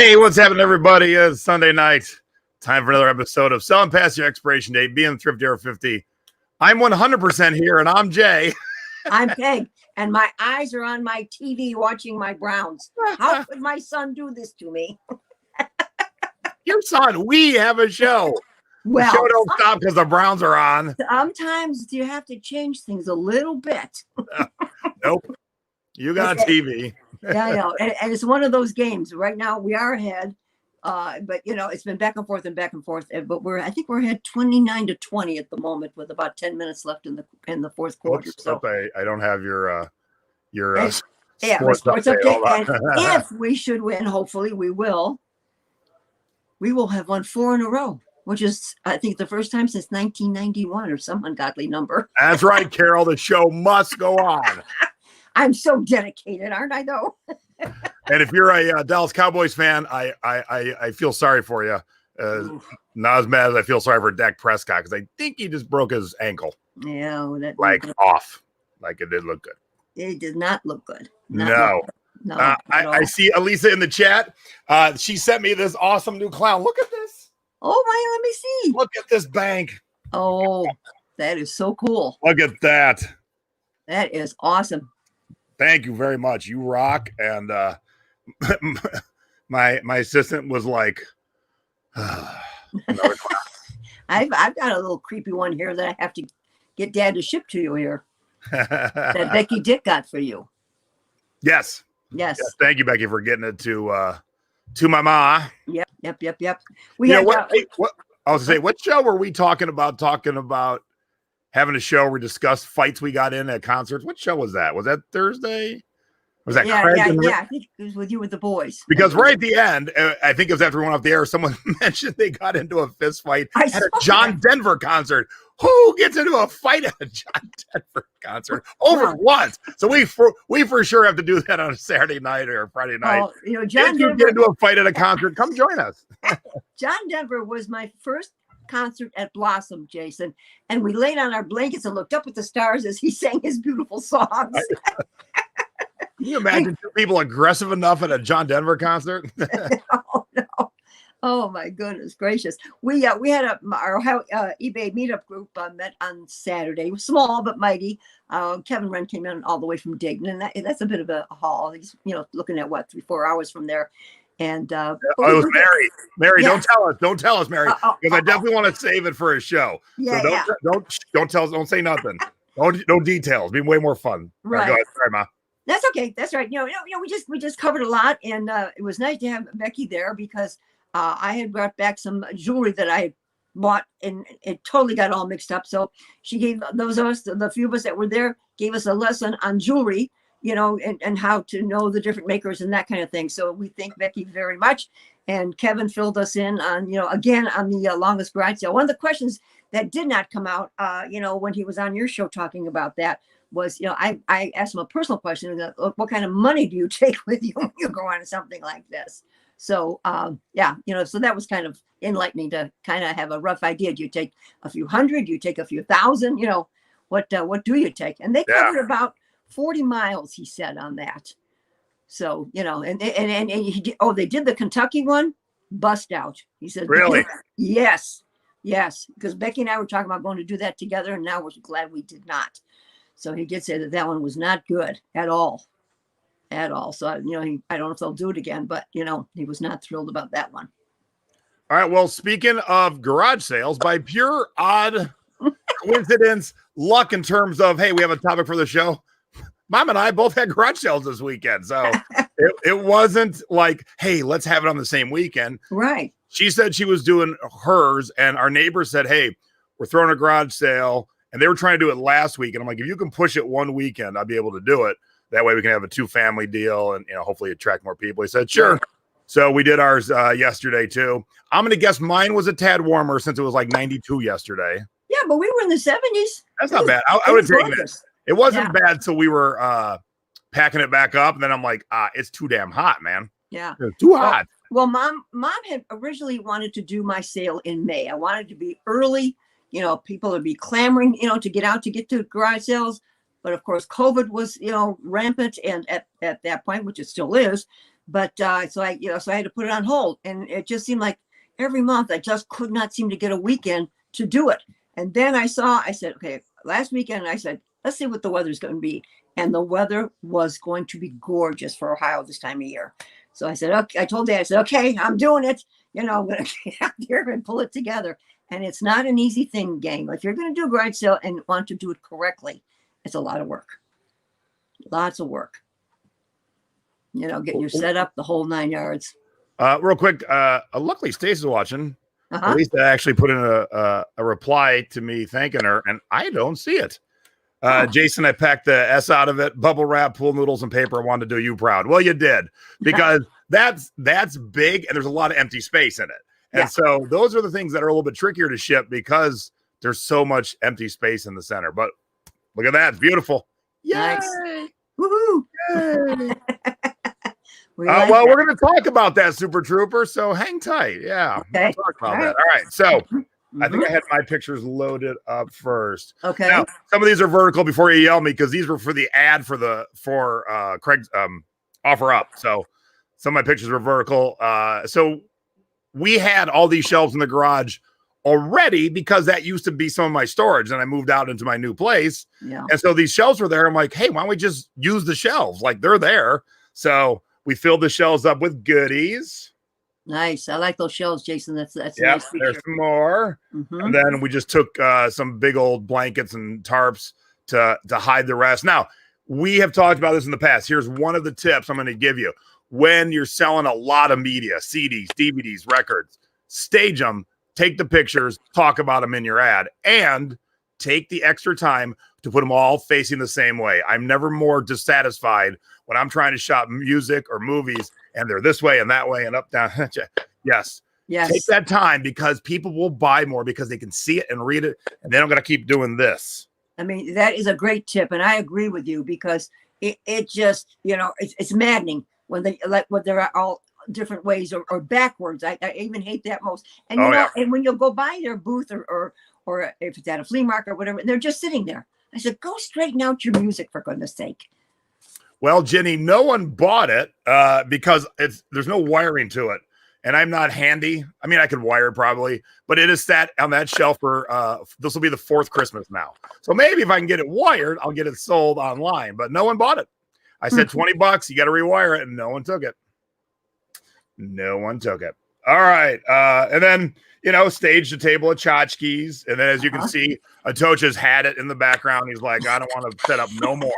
Hey, what's happening, everybody? It's Sunday night. Time for another episode of Selling Past Your Expiration Date, being Thrifty Era 50. I'm 100% here, and I'm Jay. I'm Peg, and my eyes are on my TV watching my Browns. How could my son do this to me? Your son, we have a show. Well, the show don't stop because the Browns are on. Sometimes you have to change things a little bit. Nope. You got a TV. Yeah, I know. And it's one of those games. Right now, we are ahead. But, you know, it's been back and forth. But I think we're ahead 29-20 at the moment with about 10 minutes left in the fourth quarter. So I don't have your sports update. And if we should win, hopefully we will have won 4 in a row, which is, I think, the first time since 1991 or some ungodly number. That's right, Carol. The show must go on. I'm so dedicated, aren't I, though? And if you're a Dallas Cowboys fan, I feel sorry for you. Not as mad as I feel sorry for Dak Prescott, because I think he just broke his ankle. Yeah, off. Like it did look good. It did not look good. No. I see Elisa in the chat. She sent me this awesome new clown. Look at this. Oh my, let me see. Look at this bank. Oh, that is so cool. Look at that. That is awesome. Thank you very much. You rock. And my assistant was like, another clown. I've got a little creepy one here that I have to get Dad to ship to you here. That Becky Dick got for you. Yes. Thank you, Becky, for getting it to my ma. Yep. I was gonna say, what show were we talking about having a show where we discussed fights we got in at concerts? What show was that? Was that Thursday? Was that Craig? Yeah. I think it was with you with the boys. Because right at the end, I think it was after we went off the air, someone mentioned they got into a fist fight at a John Denver concert. Who gets into a fight at a John Denver concert over what? So we for sure have to do that on a Saturday night or a Friday night. Well, you know, if you get into a fight at a concert, come join us. John Denver was my first concert at Blossom, Jason, and we laid on our blankets and looked up at the stars as he sang his beautiful songs. Can you imagine two people aggressive enough at a John Denver concert? Oh, no. Oh my goodness gracious. We had our eBay meetup group met on Saturday. It was small but mighty. Kevin Wren came in all the way from Dayton, and that's a bit of a haul. He's looking at 3-4 hours from there. And it was Mary. Yeah. Don't tell us, Mary, because I definitely want to save it for a show. Yeah, so don't tell us. Don't say nothing. No details. Be way more fun. Right. All right, go ahead. Sorry, Ma. That's okay. That's right. We just covered a lot, and it was nice to have Becky there because I had brought back some jewelry that I bought, and it totally got all mixed up. So she gave those of us, the few of us that were there, gave us a lesson on jewelry, and how to know the different makers and that kind of thing. So we thank Becky very much. And Kevin filled us in on, again, on the longest garage sale. One of the questions that did not come out, when he was on your show talking about that was, I asked him a personal question. What kind of money do you take with you when you go on something like this? So, so that was kind of enlightening to kind of have a rough idea. Do you take a few hundred? Do you take a few thousand? What do you take? And they covered about 40 miles, he said, on that. So, and they did the Kentucky one, bust out. He said, really? Yes. Because Becky and I were talking about going to do that together, and now we're glad we did not. So he did say that one was not good at all. So, I don't know if they'll do it again, but, he was not thrilled about that one. All right. Well, speaking of garage sales, by pure odd coincidence, luck in terms of, hey, we have a topic for the show. Mom and I both had garage sales this weekend. So it wasn't like, hey, let's have it on the same weekend. Right. She said she was doing hers, and our neighbor said, hey, we're throwing a garage sale. And they were trying to do it last week. And I'm like, if you can push it one weekend, I'll be able to do it. That way we can have a 2-family deal and, hopefully attract more people. He said, sure. So we did ours yesterday too. I'm going to guess mine was a tad warmer since it was like 92 yesterday. Yeah, but we were in the 70s. That's not bad. I would have taken it. It wasn't bad. So we were packing it back up. And then I'm like, it's too damn hot, man. Yeah. It's too hot. Well, mom had originally wanted to do my sale in May. I wanted to be early. People would be clamoring, to get out to get to garage sales. But of course, COVID was, rampant. And at that point, which it still is, But so I, so I had to put it on hold, and it just seemed like every month I just could not seem to get a weekend to do it. And then I said, okay, last weekend I said, let's see what the weather's going to be. And the weather was going to be gorgeous for Ohio this time of year. So I said, okay, I told Dad, I said, okay, I'm doing it. I'm going to get out here and pull it together. And it's not an easy thing, gang. If you're going to do a garage sale and want to do it correctly, it's a lot of work. Lots of work. Getting your setup, the whole 9 yards. Real quick, luckily Stacey's watching. Uh-huh. At least I actually put in a reply to me thanking her, and I don't see it. Jason, I packed the S out of it, bubble wrap, pool noodles, and paper. I wanted to do you proud. Well, you did, because that's big, and there's a lot of empty space in it. And so those are the things that are a little bit trickier to ship because there's so much empty space in the center. But look at that. It's beautiful. Yay! Nice. Woohoo! Yay. Well, we're going to talk about that, Super Trooper, so hang tight. Yeah, okay. We'll talk about that. All right, so I think I had my pictures loaded up first. Okay. Now, some of these are vertical before you yell me, because these were for the ad for Craig's offer up. So some of my pictures were vertical. So we had all these shelves in the garage already because that used to be some of my storage, and I moved out into my new place. Yeah. And so these shelves were there. I'm like, hey, why don't we just use the shelves? Like, they're there. So we filled the shelves up with goodies. Nice. I like those shelves, Jason. That's yeah. Nice feature. There's some more. And then we just took some big old blankets and tarps to hide the rest. Now, we have talked about this in the past. Here's one of the tips I'm going to give you. When you're selling a lot of media, CDs, DVDs, records, stage them, take the pictures, talk about them in your ad, and take the extra time to put them all facing the same way. I'm never more dissatisfied when I'm trying to shop music or movies and they're this way and that way and up, down. Yes. Take that time, because people will buy more because they can see it and read it, and they don't got to keep doing this. I mean, that is a great tip, and I agree with you, because it just, it's maddening when they're all different ways or backwards. I even hate that most. And and when you'll go by their booth or if it's at a flea market or whatever, and they're just sitting there. I said, go straighten out your music, for goodness sake. Well, Jenny, no one bought it because there's no wiring to it, and I'm not handy. I mean, I could wire it probably, but it is sat on that shelf for this will be the 4th Christmas now. So maybe if I can get it wired, I'll get it sold online. But no one bought it. I said $20. You got to rewire it, and no one took it. No one took it. All right, and then staged a table of tchotchkes, and then as you can see, Tchotchkes had it in the background. He's like, I don't want to set up no more.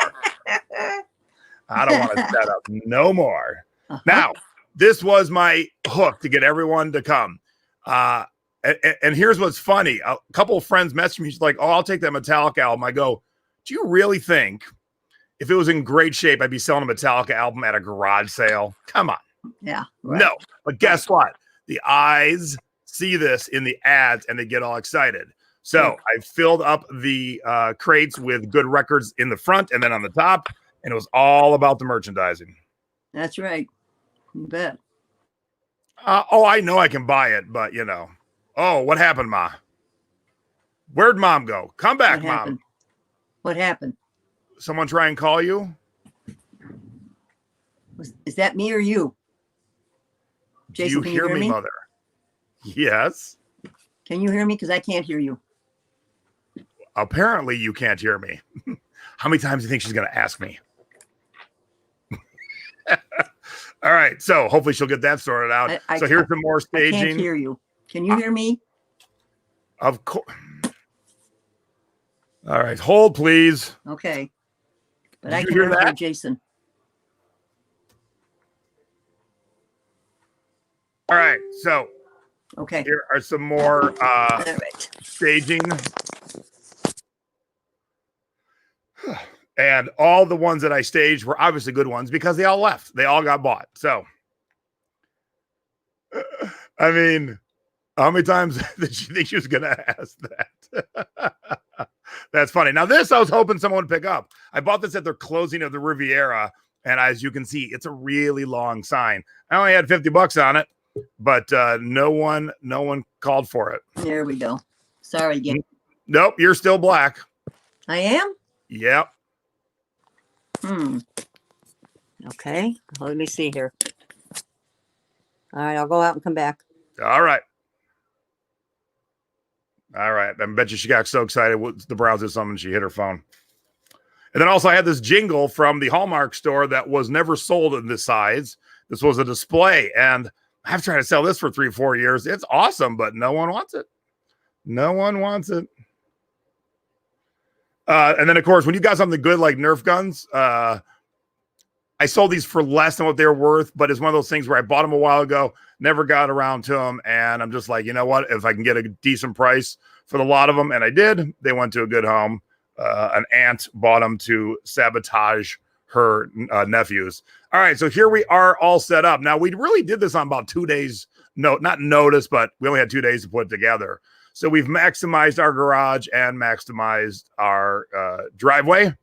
I don't want to set up no more. Now, this was my hook to get everyone to come. And here's what's funny. A couple of friends messaged me. She's like, oh, I'll take that Metallica album. I go, do you really think if it was in great shape, I'd be selling a Metallica album at a garage sale? Come on. Yeah. Right. No. But guess what? The eyes see this in the ads and they get all excited. So I filled up the crates with good records in the front and then on the top. And it was all about the merchandising. That's right. You bet. I know I can buy it, but Oh, what happened, Ma? Where'd Mom go? Come back, Mom. What happened? Someone try and call you? Is that me or you? Jason, Do you hear me, Mother? Yes. Can you hear me? Because I can't hear you. Apparently, you can't hear me. How many times do you think she's going to ask me? All right. So hopefully she'll get that sorted out. So here's some more staging. I can't hear you. Can you hear me? Of course. All right. Hold, please. Okay. But I can hear Jason. All right. So okay. Here are some more staging. And all the ones that I staged were obviously good ones because they all left. They all got bought. So, I mean, how many times did she think she was going to ask that? That's funny. Now, this I was hoping someone would pick up. I bought this at their closing of the Riviera. And as you can see, it's a really long sign. I only had $50 on it, but no one called for it. There we go. Sorry again. Nope, you're still black. I am? Yep. Okay. Let me see here. All right, I'll go out and come back. All right. All right. I bet you she got so excited with the Browns did something, she hit her phone. And then also I had this jingle from the Hallmark store that was never sold in this size. This was a display, and I've tried to sell this for 3-4 years. It's awesome, but no one wants it. No one wants it. And then, of course, when you got something good like Nerf guns, I sold these for less than what they were worth, but it's one of those things where I bought them a while ago, never got around to them, and I'm just like, you know what? If I can get a decent price for the lot of them, and I did, they went to a good home. An aunt bought them to sabotage her nephews. All right, so here we are all set up. Now, we really did this on about 2 days, not notice, but we only had 2 days to put it together. So we've maximized our garage and maximized our driveway.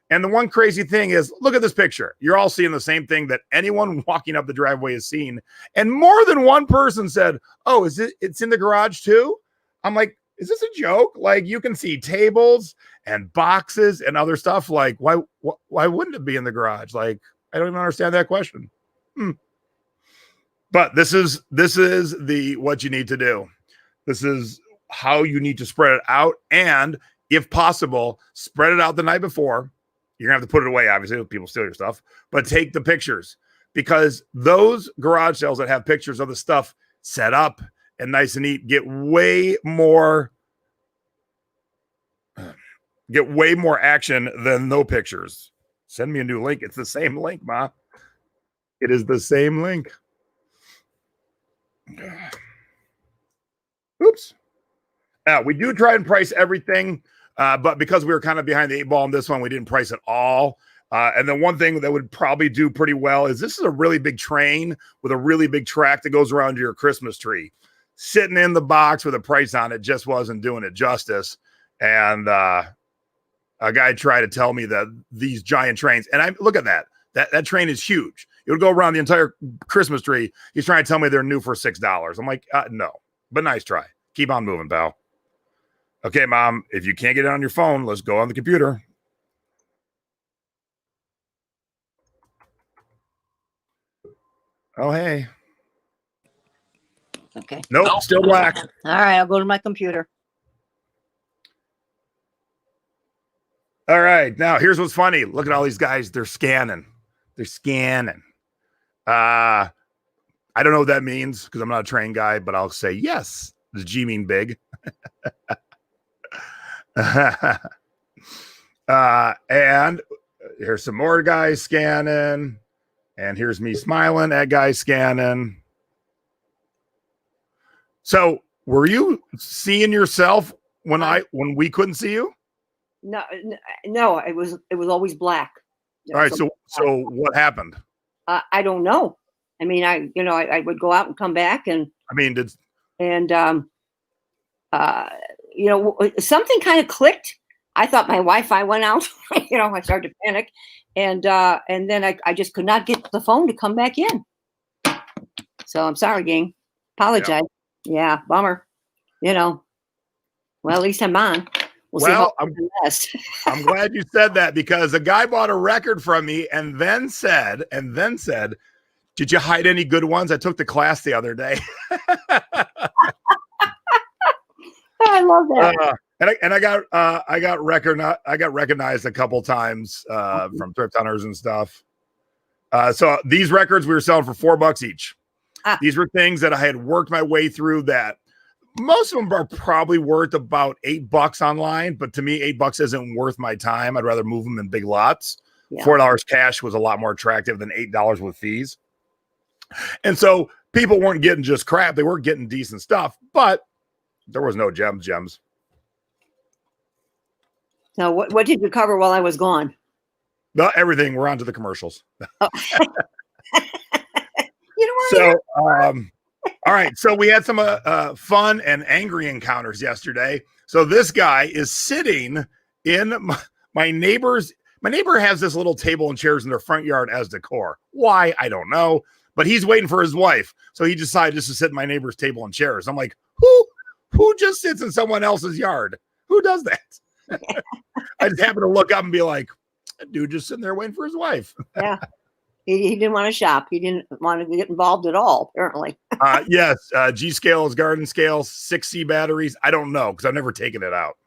And the one crazy thing is, look at this picture. You're all seeing the same thing that anyone walking up the driveway has seen. And more than one person said, oh, it's in the garage too? I'm like, is this a joke? Like, you can see tables and boxes and other stuff. Like, why wouldn't it be in the garage? Like, I don't even understand that question. But this is what you need to do. This is how you need to spread it out. And if possible, spread it out the night before. You're gonna have to put it away, obviously, if people steal your stuff, but take the pictures, because those garage sales that have pictures of the stuff set up and nice and neat get way more action than no pictures. Send me a new link. It's the same link, Ma. It is the same link. Oops. We do try and price everything, but because we were kind of behind the 8 ball on this one, we didn't price it all. And then one thing that would probably do pretty well is this is a really big train with a really big track that goes around your Christmas tree. Sitting in the box with a price on it just wasn't doing it justice. And a guy tried to tell me that these giant trains, and I look at that train is huge. It would go around the entire Christmas tree. He's trying to tell me they're new for $6. I'm like, no, but nice try. Keep on moving, pal. Okay, Mom, if you can't get it on your phone, let's go on the computer. Oh, hey. Okay. Nope, still black. All right, I'll go to my computer. All right, now here's what's funny. Look at all these guys. They're scanning. I don't know what that means because I'm not a trained guy, but I'll say yes. Does G mean big? And here's some more guys scanning. And here's me smiling at guys scanning. So were you seeing yourself when we couldn't see you? No, it was always black. All right, so what happened? I don't know. I mean, I would go out and come back, and I mean, something kind of clicked. I thought my Wi-Fi went out. I started to panic, and then I just could not get the phone to come back in. So I'm sorry, gang. Apologize. Yeah, bummer. Well, at least I'm on. I'm glad you said that, because a guy bought a record from me and then said, did you hide any good ones? I took the class the other day. I love that. I got recognized a couple times from thrift hunters and stuff. So these records we were selling for $4 each. These were things that I had worked my way through that most of them are probably worth about $8 online, but to me, $8 isn't worth my time. I'd rather move them in big lots. Yeah. $4 cash was a lot more attractive than $8 with fees. And so people weren't getting just crap. They weren't getting decent stuff, but there was no gems. Now, what did you cover while I was gone? No, everything. We're on to the commercials. Oh. All right. So we had some fun and angry encounters yesterday. So this guy is sitting in my neighbor's. My neighbor has this little table and chairs in their front yard as decor. Why? I don't know. But he's waiting for his wife. So he decided just to sit in my neighbor's table and chairs. I'm like, who just sits in someone else's yard? Who does that? I just happen to look up and be like, that dude just sitting there waiting for his wife. Yeah. He didn't want to shop. He didn't want to get involved at all, apparently. Yes, G scale is garden scale, 6C batteries. I don't know because I've never taken it out.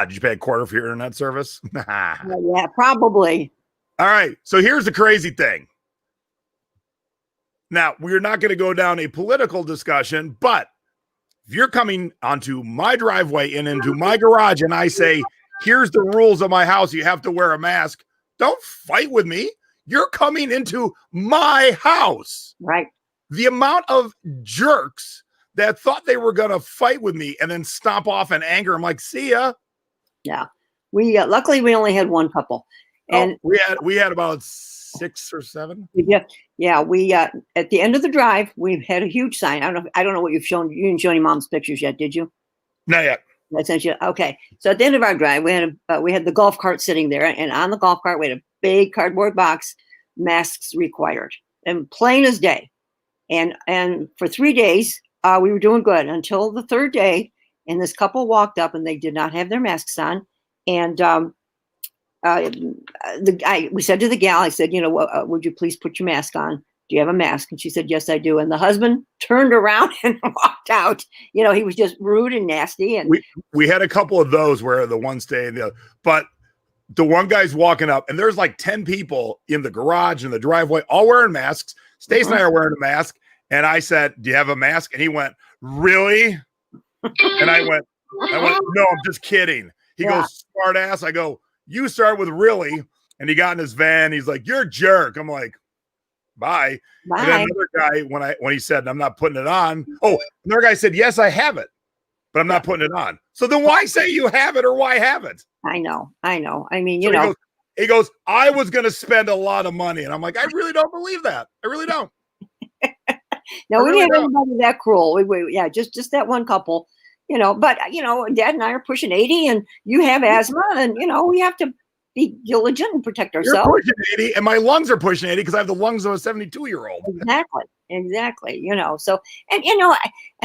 Did you pay a quarter for your internet service? Yeah, probably. All right. So here's the crazy thing. Now, we're not going to go down a political discussion, but if you're coming onto my driveway and into my garage and I say, here's the rules of my house, you have to wear a mask, don't fight with me. You're coming into my house. Right. The amount of jerks that thought they were going to fight with me and then stomp off in anger. I'm like, see ya. Yeah. We luckily we only had one couple. And we had about 6 or 7. Yeah, we at the end of the drive, we had a huge sign. I don't know what you've shown. You didn't show any mom's pictures yet, did you? Not yet. I sent you. Okay. So at the end of our drive, we had the golf cart sitting there, and on the golf cart we had a big cardboard box, masks required, and plain as day. And for 3 days, we were doing good until the third day, and this couple walked up and they did not have their masks on, and we said to the gal, I said, would you please put your mask on? Do you have a mask? And she said, yes, I do. And the husband turned around and walked out. He was just rude and nasty. And we had a couple of those where the one stayed, but the one guy's walking up and there's like 10 people in the garage and the driveway, all wearing masks. Stace and I are wearing a mask. And I said, do you have a mask? And he went, really? And I went, no, I'm just kidding. He goes, smart ass. I go, you start with really. And he got in his van. He's like, you're a jerk. I'm like, bye. And then another guy, when he said, I'm not putting it on. Oh, another guy said, yes, I have it, but I'm not putting it on. So then why say you have it or why have it? I know. I mean, he goes, I was going to spend a lot of money. And I'm like, I really don't believe that. I really don't. No, we didn't have anybody that cruel. We just that one couple, but Dad and I are pushing 80 and you have asthma and, we have to be diligent and protect ourselves. You're pushing 80 and my lungs are pushing 80 because I have the lungs of a 72-year-old. Exactly. So, and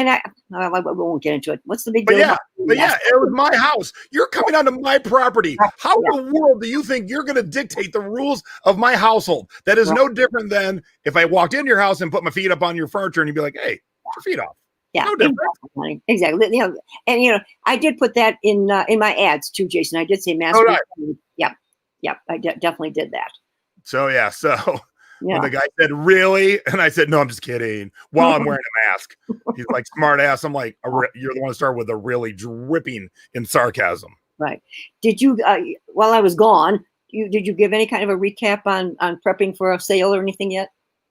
I won't get into it. What's the big deal? But it was my house. You're coming onto my property. How in the world do you think you're going to dictate the rules of my household? That is no different than if I walked into your house and put my feet up on your furniture and you'd be like, hey, put your feet off. Yeah, no exactly. And I did put that in my ads too, Jason. I did say mask. Oh, right. Yep. I definitely did that. So when the guy said, really? And I said, no, I'm just kidding. While I'm wearing a mask. He's like, smart ass. I'm like, you're the one to start with a really dripping in sarcasm. Right. Did you, while I was gone, did you give any kind of a recap on prepping for a sale or anything yet?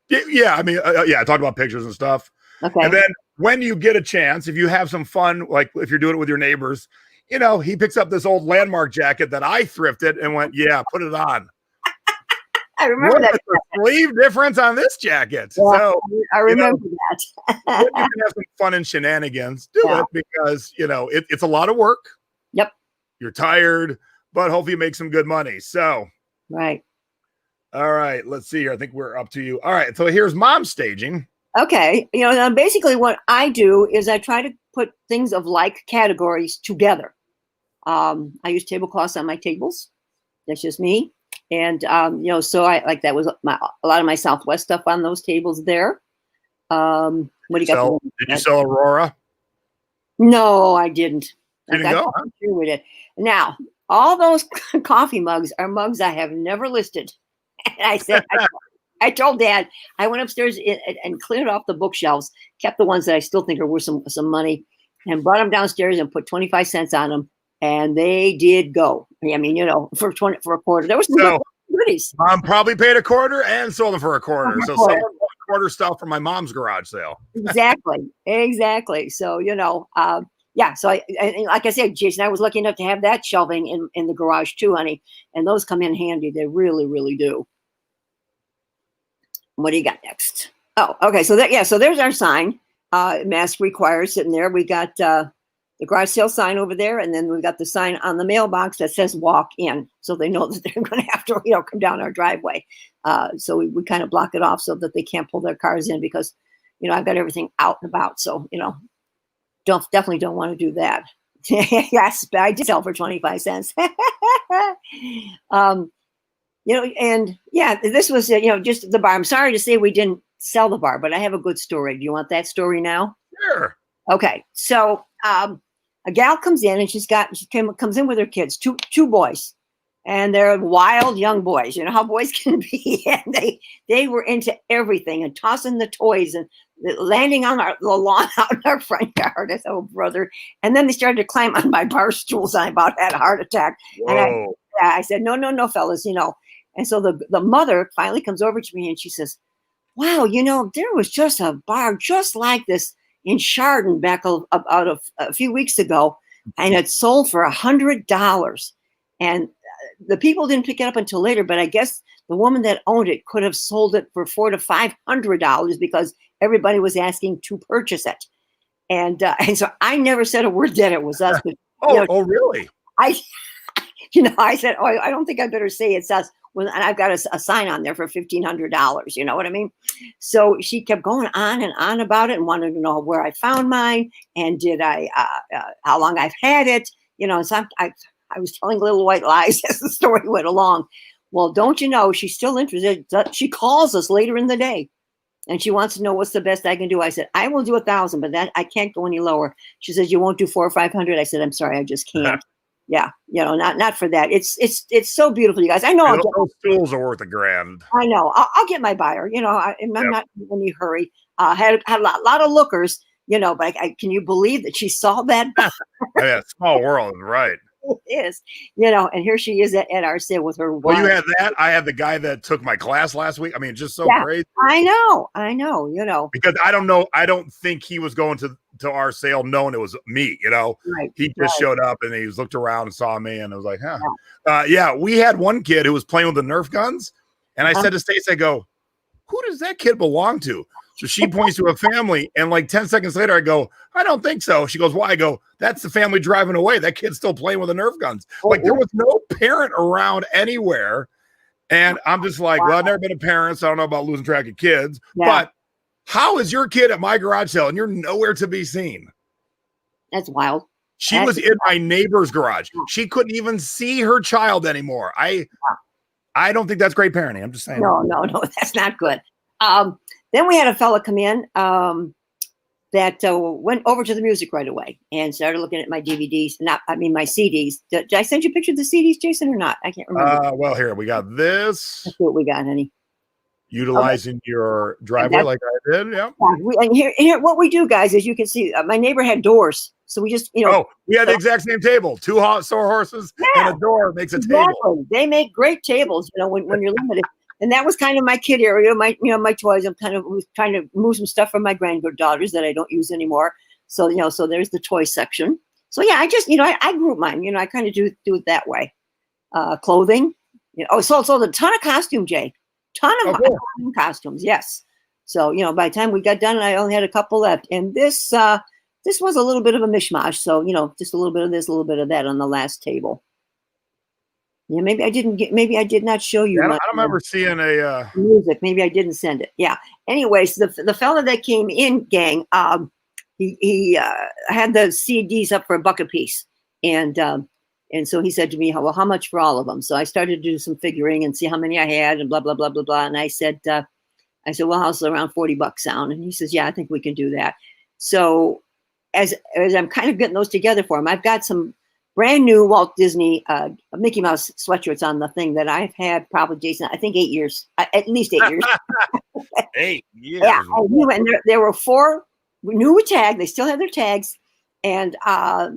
Yeah. I mean, I talked about pictures and stuff. Okay. And then when you get a chance, if you have some fun, like if you're doing it with your neighbors, he picks up this old Landmark jacket that I thrifted and went, yeah, put it on. I remember that. The sleeve difference on this jacket. Yeah, so I remember that. When you can have some fun and shenanigans, do it because it's a lot of work. Yep. You're tired, but hopefully you make some good money. So right. All right, let's see here. I think we're up to you. All right, so here's mom staging. Okay. Basically what I do is I try to put things of like categories together. I use tablecloths on my tables. That's just me. And, so I like that was a lot of my Southwest stuff on those tables there. What do you got? Did you sell Aurora? No, I didn't. Didn't go? Huh? Sure we did. Now, all those coffee mugs are mugs I have never listed. And I said, I told Dad, I went upstairs and cleared off the bookshelves, kept the ones that I still think are worth some money, and brought them downstairs and put 25 cents on them. And they did go. I mean, for a quarter. There was some goodies. Mom probably paid a quarter and sold them for a quarter. So someone bought quarter stuff from my mom's garage sale. Exactly. So, so I like I said, Jason, I was lucky enough to have that shelving in the garage too, honey. And those come in handy. They really, really do. What do you got next? Oh, okay. So there's our sign. Mask required sitting there. We got the garage sale sign over there, and then we've got the sign on the mailbox that says walk in, so they know that they're going to have to come down our driveway. So we kind of block it off so that they can't pull their cars in because I've got everything out and about, so definitely don't want to do that. Yes, but I did sell for 25 cents. And yeah, this was, just the bar. I'm sorry to say we didn't sell the bar, but I have a good story. Do you want that story now? Sure. Okay. So, a gal comes in and comes in with her kids, two boys, and they're wild young boys. You know how boys can be. And they were into everything and tossing the toys and landing on the lawn out in our front yard. I said, oh, brother. And then they started to climb on my bar stools. I about had a heart attack. Whoa. And I said, no, fellas, And so the mother finally comes over to me and she says, wow, there was just a bar just like this in Chardon back about a few weeks ago, and it sold for $100. And the people didn't pick it up until later, but I guess the woman that owned it could have sold it for $400 to $500 because everybody was asking to purchase it. And so I never said a word that it was us. But, oh, really? I said, oh, I don't think I better say it's us. Well, and I've got a sign on there for $1,500. You know what I mean? So she kept going on and on about it and wanted to know where I found mine and how long I've had it. So I was telling little white lies as the story went along. Well, don't you know, she's still interested. She calls us later in the day and she wants to know what's the best I can do. I said, I will do 1,000, but I can't go any lower. She says, you won't do 400 or 500. I said, I'm sorry, I just can't. Yeah, not for that. It's so beautiful, you guys. I know those stools are worth $1,000. I know. I'll get my buyer. I'm not in any hurry. Had a lot of lookers. But can you believe that she saw that? Yeah, small world, right? It is. And here she is at our sale with her. Well, you had that. I had the guy that took my class last week. I mean, just so crazy. I know. Because I don't know. I don't think he was going to our sale knowing it was me. Right, he just showed up and he looked around and saw me and I was like, huh. Yeah, we had one kid who was playing with the Nerf guns, and I said to Stacey, I go, who does that kid belong to? So she points to a family, and like 10 seconds later, I go, I don't think so. She goes, why? I go, that's the family driving away. That kid's still playing with the Nerf guns. Like there was no parent around anywhere. And I'm just like, well, I've never been a parent, so I don't know about losing track of kids. Yeah. But how is your kid at my garage sale and you're nowhere to be seen? That's wild. She was in my neighbor's garage. She couldn't even see her child anymore. I don't think that's great parenting. I'm just saying. No, that's not good. Then we had a fella come in that went over to the music right away and started looking at my DVDs. My CDs. Did I send you a picture of the CDs, Jason, or not? I can't remember. Well, here we got this. That's what we got, honey. Utilizing your driveway like I did, yeah. And here, what we do, guys, as you can see, my neighbor had doors, so we just, we had the exact same table, 2 sore horses and a door makes a table. They make great tables, when you're limited. And that was kind of my kid area, my toys. I'm was trying to move some stuff from my granddaughters that I don't use anymore. So, so there's the toy section. So yeah, I just, I group mine. I kind of do it that way. Clothing, sold a ton of costume, Jay. Ton of costumes, yes. So, by the time we got done, I only had a couple left. And this was a little bit of a mishmash. So, just a little bit of this, a little bit of that on the last table. Yeah, maybe I did not show you. I don't remember seeing a music. Maybe I didn't send it. Yeah. Anyways, the fella that came in, gang, he had the CDs up for $1 a piece. And so he said to me, well, how much for all of them? So I started to do some figuring and see how many I had and blah, blah, blah, blah, blah. And I said, well, how's around $40 sound? And he says, yeah, I think we can do that. So as I'm kind of getting those together for him, I've got some brand new Walt Disney Mickey Mouse sweatshirts on the thing that I've had probably, Jason, I think 8 years, at least 8 years. 8 years. Yeah. And there were 4 new with tag. They still have their tags. And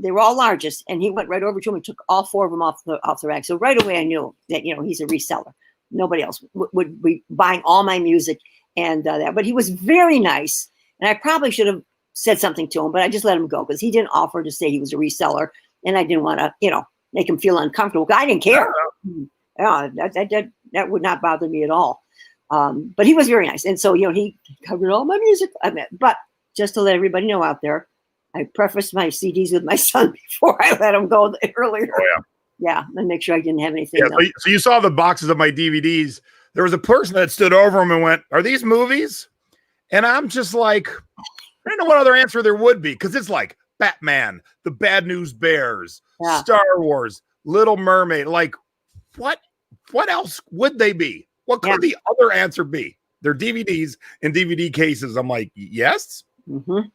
they were all largest, and he went right over to him and took all 4 of them off the rack. So right away, I knew that he's a reseller. Nobody else would be buying all my music and that. But he was very nice, and I probably should have said something to him, but I just let him go because he didn't offer to say he was a reseller, and I didn't want to, make him feel uncomfortable. I didn't care. That would not bother me at all. But he was very nice, and so he covered all my music. But just to let everybody know out there, I prefaced my CDs with my son before I let him go earlier. Oh, yeah, and make sure I didn't have anything. Yeah, so you saw the boxes of my DVDs. There was a person that stood over him and went, "Are these movies?" And I'm just like, I don't know what other answer there would be, because it's like Batman, The Bad News Bears, Star Wars, Little Mermaid. Like, what what else would they be? What could the other answer be? They're DVDs in DVD cases. I'm like, yes. Mm-hmm.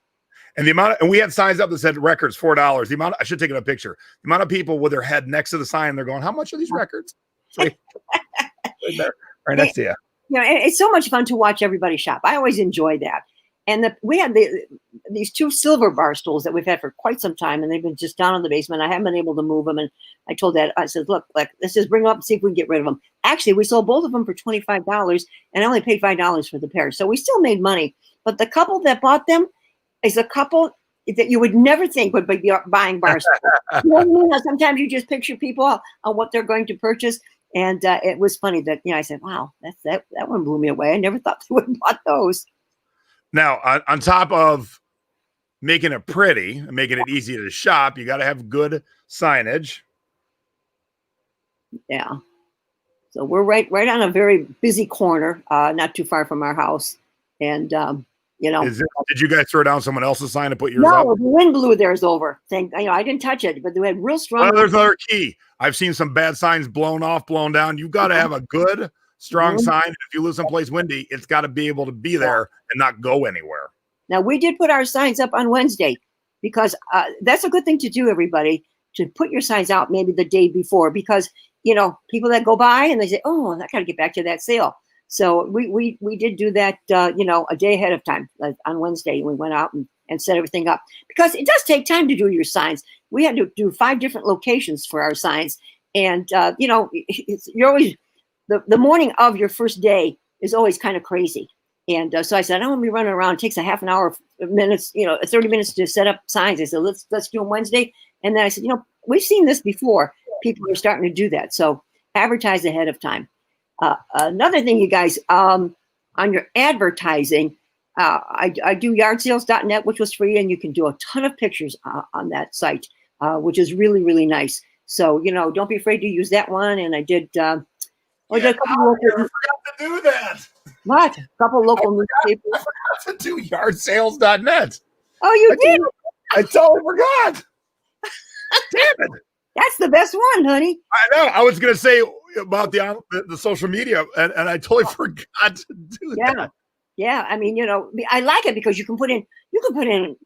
And the amount, and we had signs up that said records $4. The amount, I should take a picture. The amount of people with their head next to the sign, they're going, how much are these records? Right there, right next to you. You know, it's so much fun to watch everybody shop. I always enjoy that. And we had these 2 silver bar stools that we've had for quite some time, and they've been just down in the basement. I haven't been able to move them. And I told Dad, I said, look, like, let's just bring them up and see if we can get rid of them. Actually, we sold both of them for $25, and I only paid $5 for the pair. So we still made money. But the couple that bought them is a couple that you would never think would be buying bar stools. You know what I mean? How sometimes you just picture people on what they're going to purchase. And it was funny that, I said, wow, that one blew me away. I never thought they would have bought those. Now, on top of making it pretty and making it easy to shop, you got to have good signage. Yeah. So we're right on a very busy corner, not too far from our house. And, did you guys throw down someone else's sign and put yours up? No, the wind blew theirs over. I didn't touch it, but they had real strong. Well, there's another key. I've seen some bad signs blown off, blown down. You've got to have a good, strong sign. If you live someplace windy, it's got to be able to be there and not go anywhere. Now, we did put our signs up on Wednesday because that's a good thing to do, everybody, to put your signs out maybe the day before, because, people that go by and they say, oh, I got to get back to that sale. So we did do that, a day ahead of time. Like on Wednesday, we went out and set everything up, because it does take time to do your signs. We had to do 5 different locations for our signs. And, you're always, the morning of your first day is always kind of crazy. And so I said, I don't want to be running around. It takes a half an hour, minutes, 30 minutes to set up signs. I said, let's do them Wednesday. And then I said, we've seen this before. People are starting to do that. So advertise ahead of time. Another thing, you guys, on your advertising, I do yardsales.net, which was free, and you can do a ton of pictures on that site, which is really, really nice. So, don't be afraid to use that one. And I did, I did a couple local. I forgot to do that. What? A couple local newspapers. I forgot to do yardsales.net. Oh, you did? I totally forgot. Damn it. That's the best one, honey. I know. I was going to say about the social media, and I totally forgot to do that. Yeah. I mean, I like it because you can put in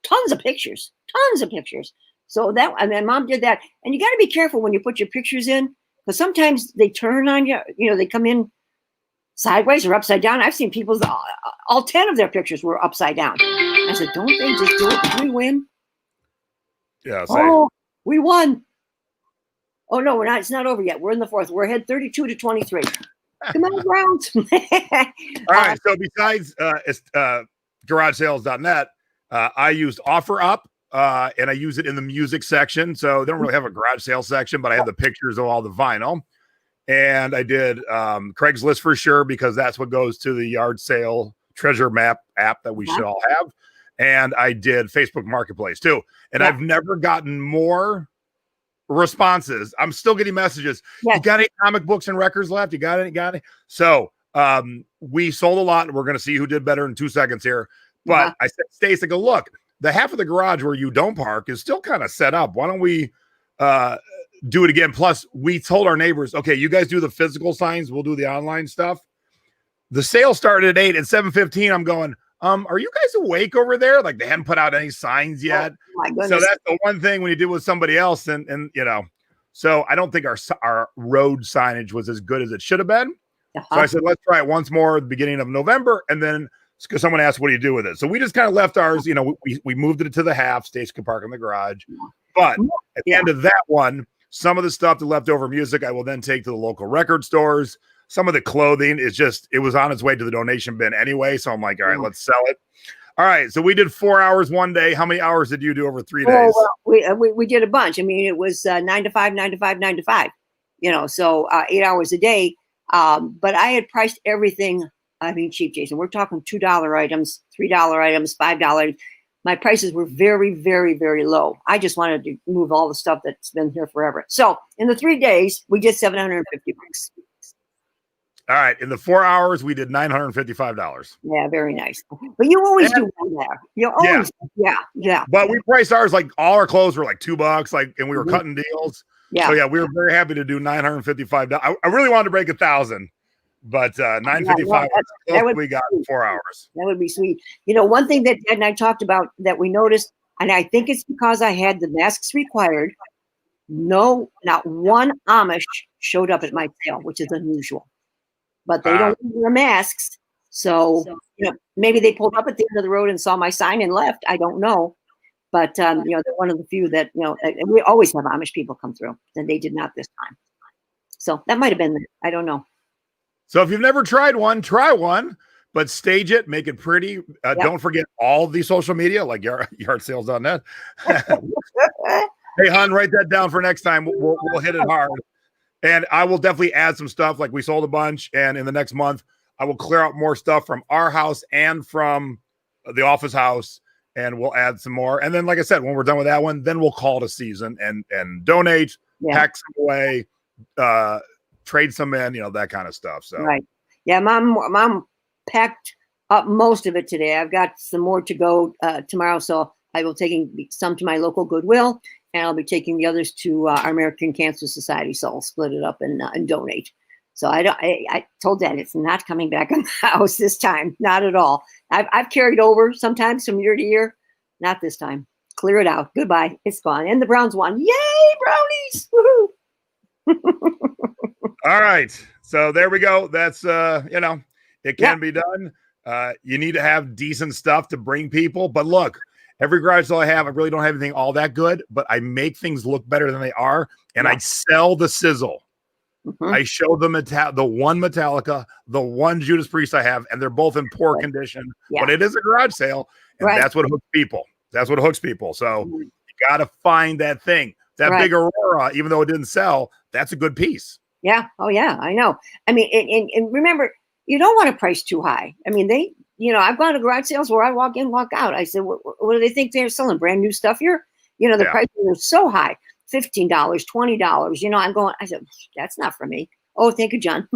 tons of pictures. So Mom did that. And you got to be careful when you put your pictures in, because sometimes they turn on you. They come in sideways or upside down. I've seen people's all 10 of their pictures were upside down. I said, don't they just do it? Did we win? Yeah. Oh, we won. Oh no, we're not. It's not over yet. We're in the 4th. We're ahead 32-23. Come on, Browns. All right. So besides garagesales.net, I used OfferUp, and I use it in the music section. So they don't really have a garage sale section, but I have the pictures of all the vinyl. And I did Craigslist for sure, because that's what goes to the yard sale treasure map app that we should all have. And I did Facebook Marketplace too. And I've never gotten more responses. I'm still getting messages. You got any comic books and records left? You got any? So we sold a lot. We're going to see who did better in 2 seconds here. But I said, Stace, I go, look, the half of the garage where you don't park is still kind of set up. Why don't we do it again? Plus, we told our neighbors, okay, you guys do the physical signs. We'll do the online stuff. The sale started at 8. At 7:15, I'm going, are you guys awake over there? Like, they hadn't put out any signs yet. Oh, my goodness. So that's the one thing when you do with somebody else. And so I don't think our road signage was as good as it should have been. So I said, let's try it once more at the beginning of November. And then because someone asked, what do you do with it? So we just kind of left ours, we moved it to the half. Stace could park in the garage. But at the end of that one, some of the stuff, the leftover music, I will then take to the local record stores. Some of the clothing it was on its way to the donation bin anyway. So I'm like, all right, let's sell it. All right. So we did 4 hours one day. How many hours did you do over 3 days? Oh, well, we did a bunch. I mean, it was 9 to 5, 9 to 5, 9 to 5, so 8 hours a day. But I had priced everything. I mean, cheap, Jason. We're talking $2 items, $3 items, $5. My prices were very, very, very low. I just wanted to move all the stuff that's been here forever. So in the 3 days, we did $750. All right. In the 4 hours, we did $955. Yeah, very nice. But you always do one there. You always, yeah. But we priced ours like all our clothes were like $2, and we were cutting deals. Yeah. So yeah, we were very happy to do $955. I really wanted to break 1,000, but 955 that would we got in 4 hours. That would be sweet. One thing that Dad and I talked about that we noticed, and I think it's because I had the masks required. No, not one Amish showed up at my sale, which is unusual. But they don't wear masks, so maybe they pulled up at the end of the road and saw my sign and left. I don't know, but they're one of the few that we always have Amish people come through, and they did not this time. So that might have been it. I don't know. So if you've never tried one, try one, but stage it, make it pretty. Don't forget all the social media, like yardsales.net. Hey, hon, write that down for next time. We'll hit it hard. And I will definitely add some stuff, like we sold a bunch. And in the next month, I will clear out more stuff from our house and from the office house, and we'll add some more. And then, like I said, when we're done with that one, then we'll call it a season and donate, pack some away, trade some in, that kind of stuff. So right. Yeah, mom packed up most of it today. I've got some more to go tomorrow, so I will taking some to my local Goodwill, and I'll be taking the others to our American Cancer Society. So I'll split it up and donate. So I told Dad it's not coming back in the house this time, not at all. I've carried over sometimes from year to year, not this time. Clear it out. Goodbye. It's gone. And the Browns won. Yay, Brownies! Woohoo! All right. So there we go. That's it can be done. You need to have decent stuff to bring people. But look, every garage sale I have, I really don't have anything all that good, but I make things look better than they are, and I sell the sizzle. I show them the one Metallica, the one Judas Priest I have, and they're both in poor condition. But it is a garage sale, and that's what hooks people. That's what hooks people. So you got to find that thing. That big Aurora, even though it didn't sell, that's a good piece. Yeah. Oh, yeah. I know. I mean, and remember, you don't want to price too high. I mean, I've gone to garage sales where I walk in, walk out. I said, what do they think they're selling? Brand new stuff here? The prices are so high, $15, $20. I'm going, I said, that's not for me. Oh, thank you, John.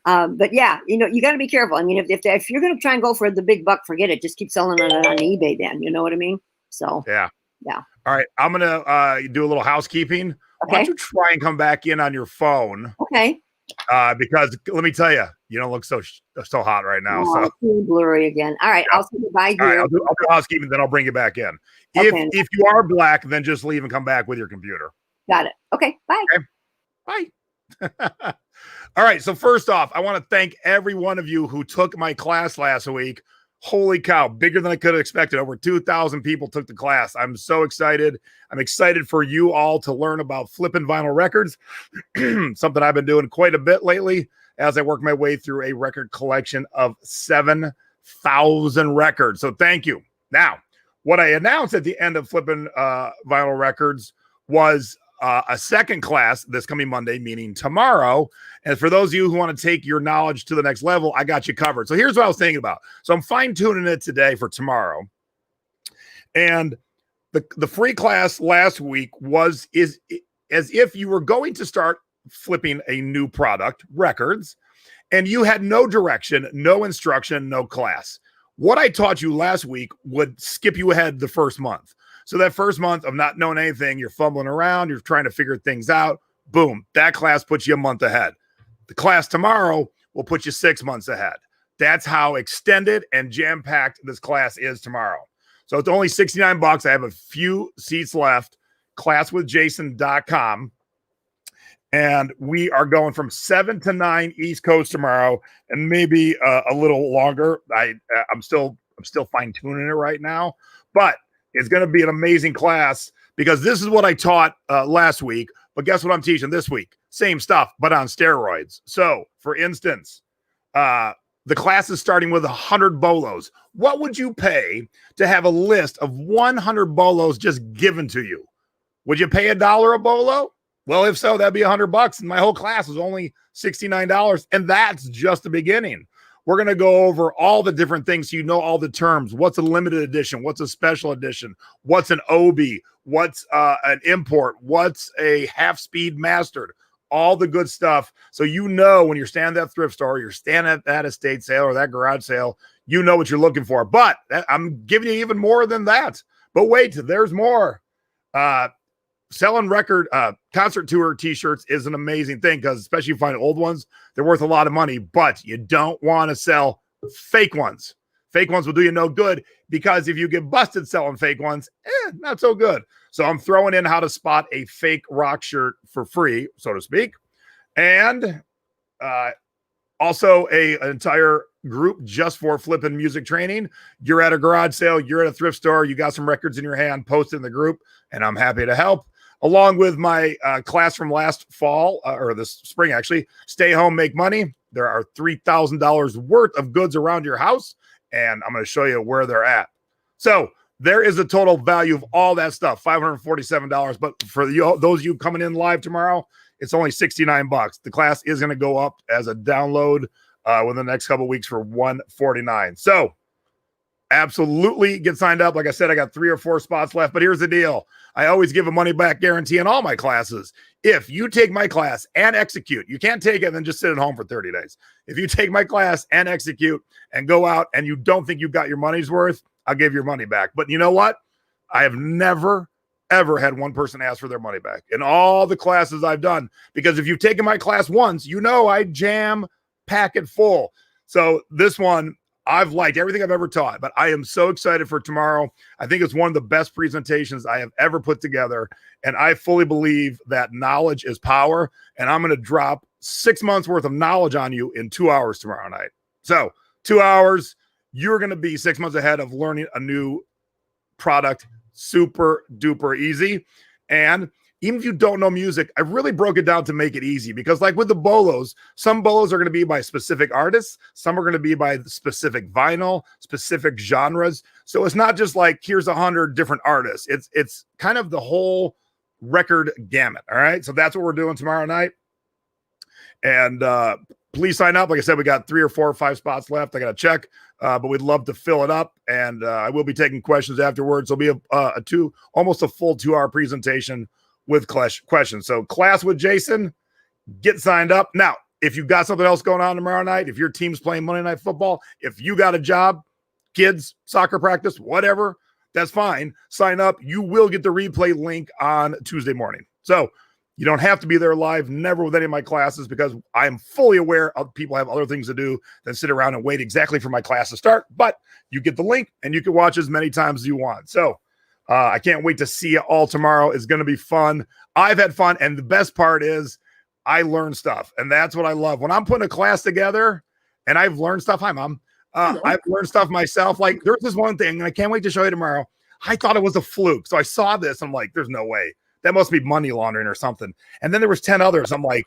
But yeah, you got to be careful. I mean, if you're going to try and go for the big buck, forget it. Just keep selling it on eBay then. You know what I mean? So, yeah. All right. I'm going to do a little housekeeping. Why don't you try and come back in on your phone? Okay. Because let me tell you, you don't look so hot right now. So it's blurry again. All right. I'll say goodbye here. All right, I'll do housekeeping, then I'll bring you back in. If you are black, then just leave and come back with your computer. Got it. Okay. Bye. Okay. Bye. All right. So first off, I want to thank every one of you who took my class last week. Holy cow, bigger than I could have expected. Over 2,000 people took the class. I'm so excited. I'm excited for you all to learn about flipping vinyl records, something I've been doing quite a bit lately as I work my way through a record collection of 7,000 records. So thank you. Now, what I announced at the end of flipping vinyl records was a second class this coming Monday, meaning tomorrow. And for those of you who want to take your knowledge to the next level, I got you covered. So here's what I was thinking about. So I'm fine-tuning it today for tomorrow. And the free class last week is as if you were going to start flipping a new product, records, and you had no direction, no instruction, no class. What I taught you last week would skip you ahead the first month. So that first month of not knowing anything, you're fumbling around, you're trying to figure things out. Boom, that class puts you a month ahead. The class tomorrow will put you 6 months ahead. That's how extended and jam-packed this class is tomorrow. So it's only $69. I have a few seats left, classwithjason.com. And we are going from 7 to 9 East Coast tomorrow, and maybe a little longer. I'm still fine-tuning it right now, but it's going to be an amazing class because this is what I taught last week. But guess what I'm teaching this week? Same stuff, but on steroids. So, for instance, the class is starting with 100 bolos. What would you pay to have a list of 100 bolos just given to you? Would you pay $1 a bolo? Well, if so, that'd be $100, and my whole class is only $69, and that's just the beginning. We're going to go over all the different things so you know all the terms. What's a limited edition? What's a special edition? What's an OB? What's an import? What's a half-speed mastered? All the good stuff. So you know when you're standing at that thrift store, you're standing at that estate sale or that garage sale, you know what you're looking for. But I'm giving you even more than that. But wait, there's more. selling record concert tour t-shirts is an amazing thing, because especially if you find old ones, they're worth a lot of money, but you don't want to sell fake ones. Fake ones will do you no good, because if you get busted selling fake ones, not so good. So I'm throwing in how to spot a fake rock shirt for free, so to speak. And also an entire group just for flipping music training. You're at a garage sale, you're at a thrift store, you got some records in your hand, post in the group, and I'm happy to help. Along with my class from last fall, or this spring actually, Stay Home, Make Money. There are $3,000 worth of goods around your house, and I'm going to show you where they're at. So there is a total value of all that stuff, $547. But for those of you coming in live tomorrow, it's only $69. The class is going to go up as a download within the next couple of weeks for $149. So absolutely get signed up. Like I said, I got 3 or 4 spots left, but here's the deal. I always give a money back guarantee in all my classes. If you take my class and execute, you can't take it and then just sit at home for 30 days. If you take my class and execute and go out and you don't think you've got your money's worth, I'll give your money back. But you know what? I have never, ever had one person ask for their money back in all the classes I've done, because if you've taken my class once, you know I jam pack it full. So this one, I've liked everything I've ever taught, but I am so excited for tomorrow. I think it's one of the best presentations I have ever put together, and I fully believe that knowledge is power, and I'm going to drop 6 months worth of knowledge on you in 2 hours tomorrow night. So 2 hours, you're going to be 6 months ahead of learning a new product, super duper easy. And even if you don't know music, I really broke it down to make it easy, because like with the bolos, some bolos are going to be by specific artists. Some are going to be by specific vinyl, specific genres. So it's not just like, here's 100 different artists. It's kind of the whole record gamut. All right. So that's what we're doing tomorrow night. And please sign up. Like I said, we got 3 or 4 or 5 spots left. I got to check, but we'd love to fill it up. And I will be taking questions afterwards. There'll be almost a full 2-hour presentation with questions. So class with Jason, get signed up. Now, if you've got something else going on tomorrow night, if your team's playing Monday Night Football, if you got a job, kids, soccer practice, whatever, that's fine. Sign up. You will get the replay link on Tuesday morning. So you don't have to be there live, never with any of my classes, because I am fully aware of people have other things to do than sit around and wait exactly for my class to start. But you get the link and you can watch as many times as you want. So I can't wait to see you all tomorrow. It's going to be fun. I've had fun. And the best part is I learn stuff. And that's what I love. When I'm putting a class together and I've learned stuff. Hi, Mom. I've learned stuff myself. Like there's this one thing, and I can't wait to show you tomorrow. I thought it was a fluke. So I saw this. I'm like, there's no way. That must be money laundering or something. And then there was 10 others. I'm like,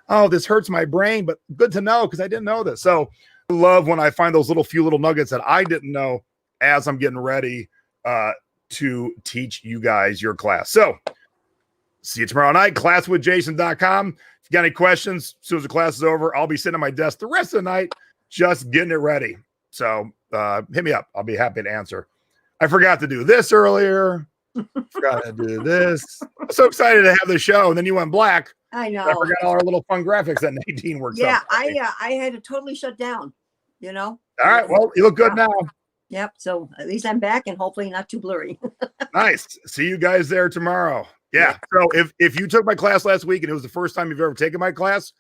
oh, this hurts my brain, but good to know, because I didn't know this. So I love when I find those few little nuggets that I didn't know as I'm getting ready to teach you guys your class. So see you tomorrow night, classwithjason.com. If you got any questions, as soon as the class is over, I'll be sitting at my desk the rest of the night, just getting it ready. So hit me up. I'll be happy to answer. I forgot to do this earlier. Forgot to do this. I'm so excited to have the show. And then you went black. I know. I forgot all our little fun graphics that Nadine works on. Yeah, I had to totally shut down, All right. Well, you look good now. Yep. So at least I'm back and hopefully not too blurry. Nice. See you guys there tomorrow. Yeah. So if you took my class last week and it was the first time you've ever taken my class,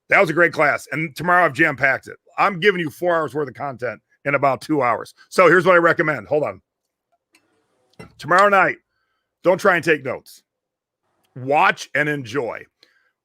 that was a great class. And tomorrow I've jam-packed it. I'm giving you 4 hours worth of content in about 2 hours. So here's what I recommend. Hold on. Tomorrow night, don't try and take notes. Watch and enjoy.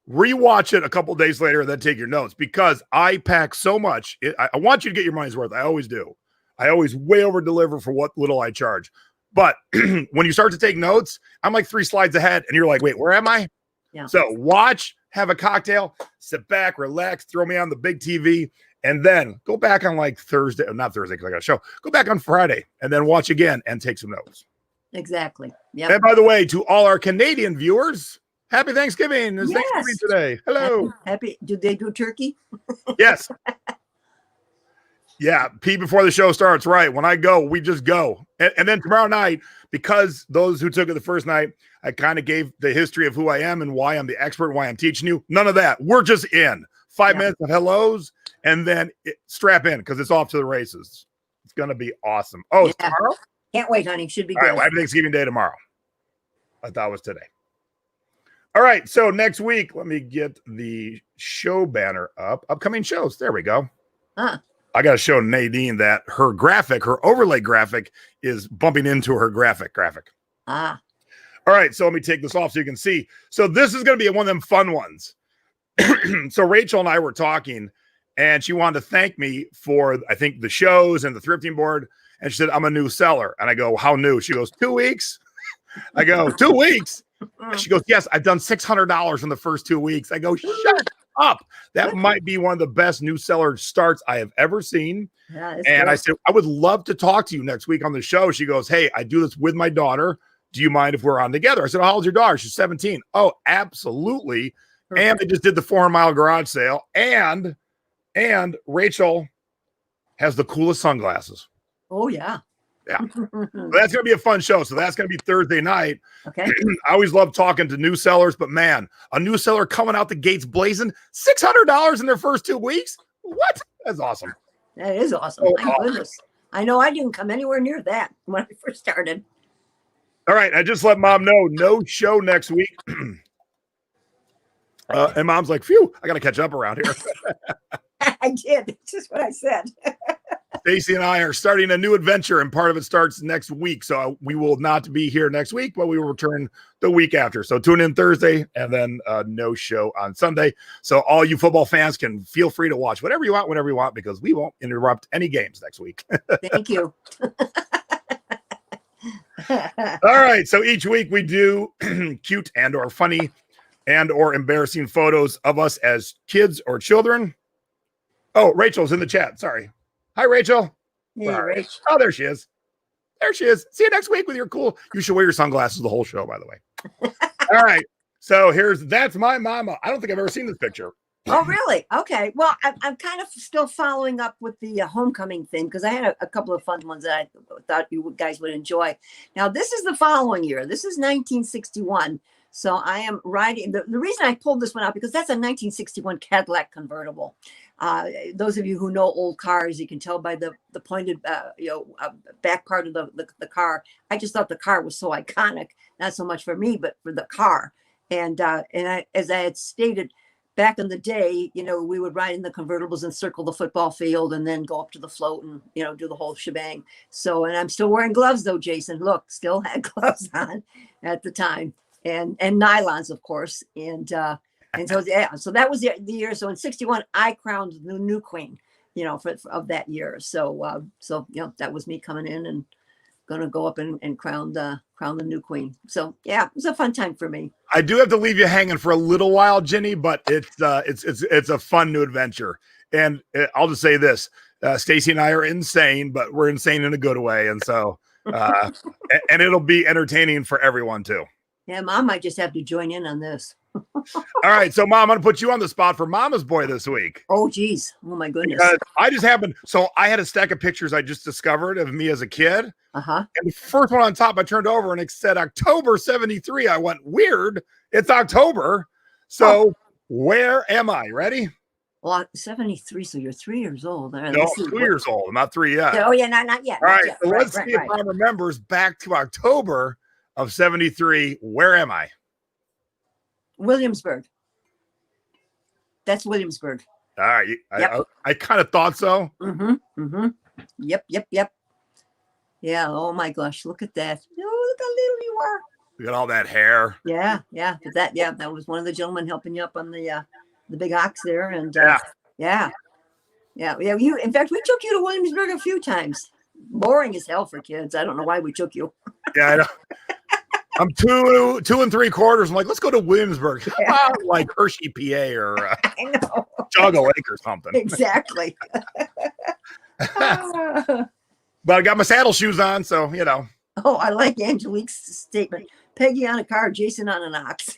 Rewatch it a couple days later and then take your notes, because I pack so much. I want you to get your money's worth. I always do. I always way over deliver for what little I charge. But when you start to take notes, I'm like 3 slides ahead and you're like, wait, where am I? Yeah. So watch, have a cocktail, sit back, relax, throw me on the big TV, and then go back on like Thursday, not Thursday because I got a show. Go back on Friday and then watch again and take some notes. Exactly. Yeah. And by the way, to all our Canadian viewers, happy Thanksgiving. It's Thanksgiving today. Hello. Happy. Do they do turkey? Yes. Yeah, pee before the show starts. Right. When I go, we just go. And then tomorrow night, because those who took it the first night, I kind of gave the history of who I am and why I'm the expert, why I'm teaching you. None of that. We're just in 5 minutes of hellos, and then strap in because it's off to the races. It's going to be awesome. Oh, it's tomorrow? Can't wait, honey. Should be all good. right, well, happy Thanksgiving Day tomorrow. I thought it was today. All right. So next week, let me get the show banner up. Upcoming shows. There we go. I got to show Nadine that her graphic, her overlay graphic, is bumping into her graphic. All right. So let me take this off so you can see. So this is going to be one of them fun ones. So Rachel and I were talking, and she wanted to thank me for, I think, the shows and the thrifting board. And she said, I'm a new seller. And I go, how new? She goes, 2 weeks. I go, 2 weeks? And she goes, yes, I've done $600 in the first 2 weeks. I go, shut up. That might be one of the best new seller starts I have ever seen. And good. I said, I would love to talk to you next week on the show. She goes, hey, I do this with my daughter. Do you mind if we're on together? I said, how old's your daughter? She's 17. Oh, absolutely. Perfect. And they just did the 400-mile garage sale. And Rachel has the coolest sunglasses. Oh, yeah. Yeah. So that's going to be a fun show. So that's going to be Thursday night. Okay. I always love talking to new sellers, but man, a new seller coming out the gates blazing, $600 in their first 2 weeks. What? That's awesome. That is awesome. Oh, my goodness. I know I didn't come anywhere near that when I first started. All right. I just let mom know no show next week. And mom's like, phew, I got to catch up around here. I did. That's just what I said. Stacy and I are starting a new adventure, and part of it starts next week. So we will not be here next week, but we will return the week after. So tune in Thursday, and then no show on Sunday. So all you football fans can feel free to watch whatever you want, whenever you want, because we won't interrupt any games next week. Thank you. All right. So each week we do cute and or funny and or embarrassing photos of us as kids or children. Oh, Rachel's in the chat. Sorry. Hi, Rachel. Hey, Rachel. Oh, there she is. There she is. See you next week with your cool. You should wear your sunglasses the whole show, by the way. All right. So that's my mama. I don't think I've ever seen this picture. Oh, really? Okay. Well, I'm kind of still following up with the homecoming thing because I had a couple of fun ones that I thought you guys would enjoy. Now, this is the following year. This is 1961. So I am riding. The reason I pulled this one out because that's a 1961 Cadillac convertible. Those of you who know old cars, you can tell by the pointed back part of the car. I just thought the car was so iconic, not so much for me, but for the car. And as I had stated back in the day, we would ride in the convertibles and circle the football field and then go up to the float and do the whole shebang. So, and I'm still wearing gloves though, Jason. Look, still had gloves on at the time. And nylons, of course. And so that was the year. So in 61, I crowned the new queen, of that year. So that was me coming in and going to go up and crown the new queen. So yeah, it was a fun time for me. I do have to leave you hanging for a little while, Ginny, but it's a fun new adventure. And I'll just say this, Stacy and I are insane, but we're insane in a good way. And so, and it'll be entertaining for everyone too. Yeah, Mom might just have to join in on this. All right, so Mom, I'm going to put you on the spot for Mama's Boy this week. Oh, geez. Oh, my goodness. Because I had a stack of pictures I just discovered of me as a kid. Uh-huh. And the first one on top, I turned over and it said October 73. I went, weird. It's October. So where am I? Ready? Well, 73, so you're 3 years old. No, 2 years old. I'm not 3 yet. Oh, yeah, not yet. All right, so let's see if Mom remembers back to October of 73. Where am I? Williamsburg. That's Williamsburg. All right. Yep. I kind of thought so. Yep. Yeah. Oh my gosh. Look at that. Oh, look how little you are. Look at all that hair. Yeah. That was one of the gentlemen helping you up on the big ox there. And yeah. You, in fact, we took you to Williamsburg a few times. Boring as hell for kids. I don't know why we took you. Yeah, I know. I'm 2 3/4. I'm like, let's go to Williamsburg. Yeah. Like Hershey, PA, or I know. Jogga Lake or something. Exactly. But I got my saddle shoes on, so Oh, I like Angelique's statement. Peggy on a car, Jason on an ox.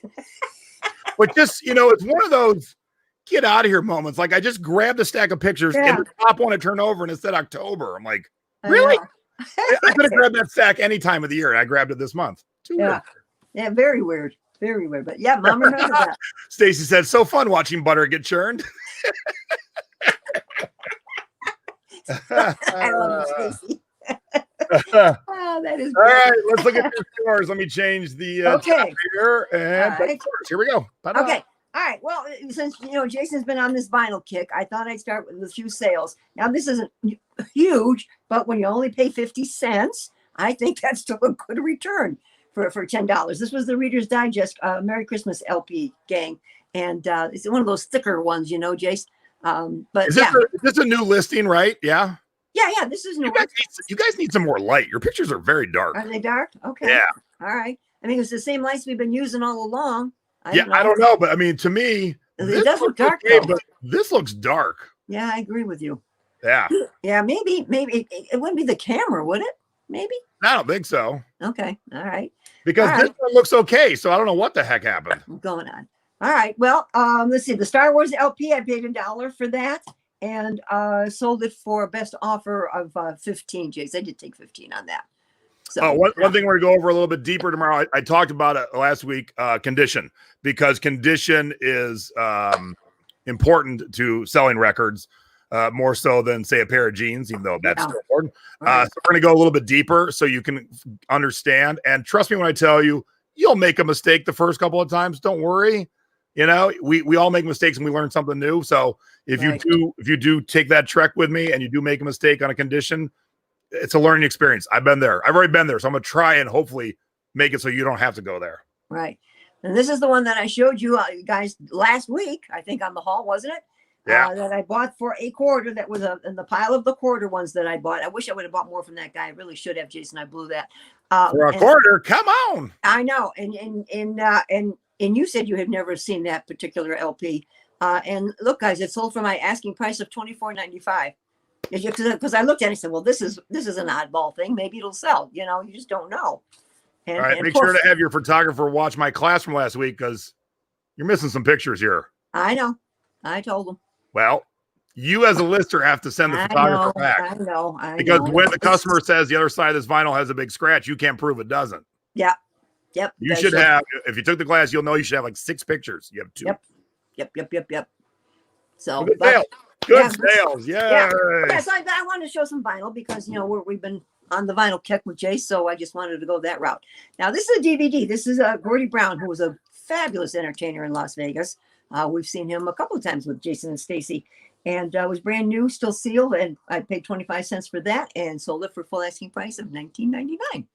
But just it's one of those get out of here moments. Like I just grabbed a stack of pictures and the top one I turned over and it said October. I'm like, really? I could have grabbed that stack any time of the year, and I grabbed it this month. Too weird. Yeah, very weird. Very weird. But yeah, Mom remembers that. Stacy said, so fun watching butter get churned. I love you, Stacy. Oh, that is All great. right, let's look at your scores. Let me change the Okay. here and All right. here we go. Ta-da. Okay. All right. Well, since Jason's been on this vinyl kick, I thought I'd start with a few sales. Now, this isn't huge, but when you only pay 50 cents, I think that's still a good return for $10. This was the Reader's Digest Merry Christmas LP, gang, and it's one of those thicker ones, Jace. But Is this a new listing, right? Yeah. Yeah. This is new. You guys need some more light. Your pictures are very dark. Are they dark? Okay. Yeah. All right. I mean, it's the same lights we've been using all along. I don't know, but I mean, to me, it does look dark. Okay, but this looks dark. Yeah, I agree with you. Yeah. Yeah, maybe it wouldn't be the camera, would it? Maybe. I don't think so. Okay. All right. Because this one looks okay, so I don't know what the heck happened. Going on. All right. Well, let's see. The Star Wars LP, I paid $1 for that, and sold it for a best offer of 15. Jace, I did take 15 on that. So, one thing we're going to go over a little bit deeper tomorrow. I talked about it last week. Condition, because condition is important to selling records more so than say a pair of jeans, even though that's still important. So we're going to go a little bit deeper so you can understand. And trust me when I tell you, you'll make a mistake the first couple of times. Don't worry. We all make mistakes and we learn something new. So if you do take that trek with me and you do make a mistake on a condition, it's a learning experience. I've been there. I've already been there. So I'm going to try and hopefully make it so you don't have to go there. Right. And this is the one that I showed you guys last week, I think on the haul, wasn't it? Yeah. That I bought for a quarter. That was in the pile of the quarter ones that I bought. I wish I would have bought more from that guy. I really should have, Jason. I blew that. For a quarter? Come on. I know. And you said you had never seen that particular LP. And look, guys, it sold for my asking price of $24.95. Because I looked at it and said, well, this is an oddball thing. Maybe it'll sell. You just don't know. And, all right, make sure to have your photographer watch my class from last week because you're missing some pictures here. I know. I told him. Well, you as a lister have to send the photographer back. I know. Because when the customer says the other side of this vinyl has a big scratch, you can't prove it doesn't. Yeah. Yep. You should have, if you took the class, you'll know you should have like 6 pictures. You have 2. Yep. So good sales. Yeah. So I wanted to show some vinyl because we've been on the vinyl kick with Jace, so I just wanted to go that route. Now this is a DVD. This is Gordy Brown, who was a fabulous entertainer in Las Vegas. We've seen him a couple of times with Jason and Stacy, and was brand new, still sealed, and I paid 25 cents for that and sold it for full asking price of $19.99.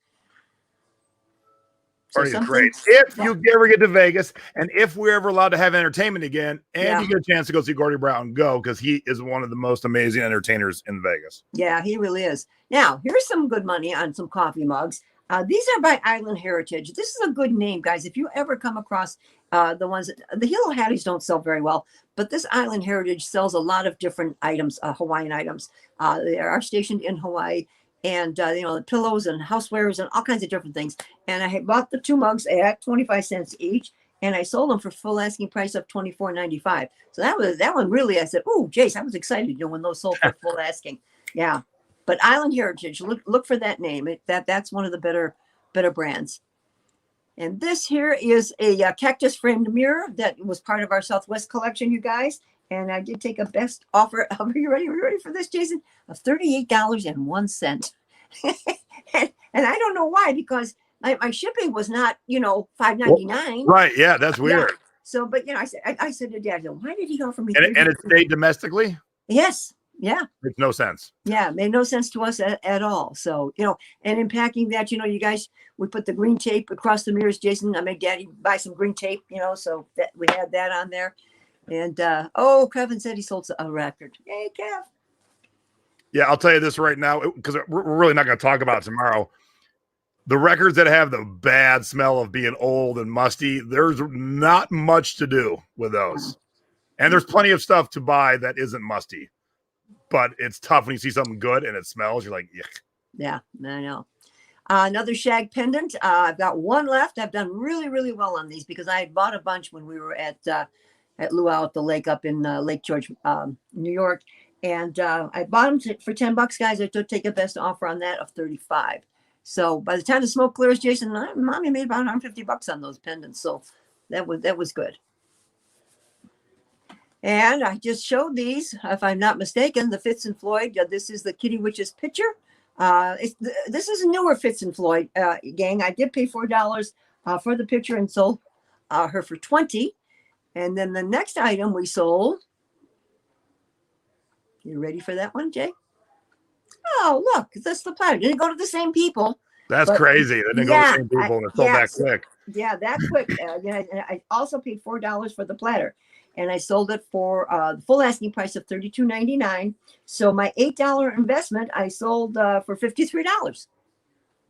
So great. If you ever get to Vegas and if we're ever allowed to have entertainment again and you get a chance to go see Gordy Brown, go, because he is one of the most amazing entertainers in Vegas. Yeah, he really is. Now, here's some good money on some coffee mugs. These are by Island Heritage. This is a good name, guys. If you ever come across the ones, the Hilo Hatties don't sell very well, but this Island Heritage sells a lot of different items, Hawaiian items. They are stationed in Hawaii. And, the pillows and housewares and all kinds of different things. And I had bought the 2 mugs at 25 cents each, and I sold them for full asking price of $24.95. So that one really, I said, oh, Jace, I was excited, when those sold for full asking. Yeah. But Island Heritage, look for that name. That's one of the better brands. And this here is a cactus framed mirror that was part of our Southwest collection, you guys. And I did take a best offer. Are you ready? Are you ready for this, Jason? Of $38.01. and I don't know why, because my shipping was not, $5.99. Right. Yeah, that's weird. Yeah. So, but I said to Dad, why did he offer me? And it stayed domestically? Yes. Yeah. Makes no sense. Yeah, it made no sense to us at all. So, and in packing that, you guys, we put the green tape across the mirrors. Jason, I made Daddy buy some green tape, so that we had that on there. And Kevin said he sold a record. Hey, Kev. Yeah, I'll tell you this right now, because we're really not going to talk about it tomorrow. The records that have the bad smell of being old and musty, there's not much to do with those. And there's plenty of stuff to buy that isn't musty. But it's tough when you see something good and it smells. You're like, yuck. Yeah, I know. Another shag pendant. I've got one left. I've done really, really well on these because I had bought a bunch when we were at Luau at the lake up in Lake George, New York. And I bought them for $10, guys. I took a best offer on that of $35. So by the time the smoke clears, Jason, Mommy made about $150 on those pendants. So that was good. And I just showed these, if I'm not mistaken, the Fitz and Floyd. This is the Kitty Witch's picture. This is a newer Fitz and Floyd gang. I did pay $4 for the picture and sold her for 20. And then the next item we sold. You ready for that one, Jay? Oh, look, that's the platter. Didn't go to the same people. That's crazy. They didn't go to the same people and it sold that quick. Yeah, that quick. And I also paid $4 for the platter, and I sold it for the full asking price of $32.99. So my $8 investment, I sold for $53.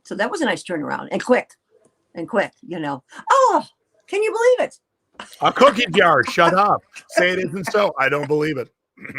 So that was a nice turnaround and quick, you know. Oh, can you believe it? A cookie jar. Shut up. Say it isn't so. I don't believe it.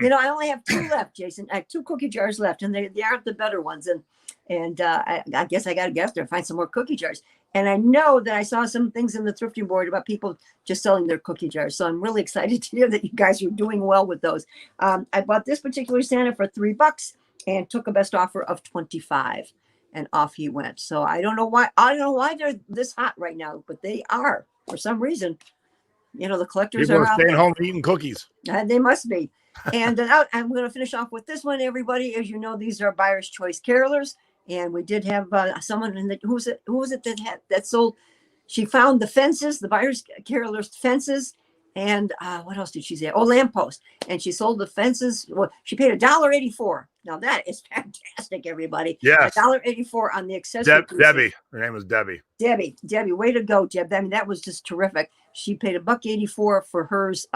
You know, I only have 2 left, Jason. I have 2 cookie jars left, and they aren't the better ones. And I guess I got to get up there and find some more cookie jars. And I know that I saw some things in the thrifting board about people just selling their cookie jars. So I'm really excited to hear that you guys are doing well with those. I bought this particular Santa for $3 and took a best offer of 25, and off he went. So I don't know why. I don't know why they're this hot right now, but they are for some reason. You know, the collectors people are staying out home eating cookies. they must be. And I'm going to finish off with this one, everybody. As you know, these are Buyer's Choice Carolers. And we did have someone in the who was it that sold. She found the fences, the Buyer's Carolers fences, and what else did she say? Oh, lamppost. And she sold the fences. Well, she paid $1.84. Now that is fantastic, everybody. Yes, $1.84 on the accessory. Debbie. Her name was Debbie. Debbie, way to go, Deb. I mean, that was just terrific. She paid $1.84 for hers.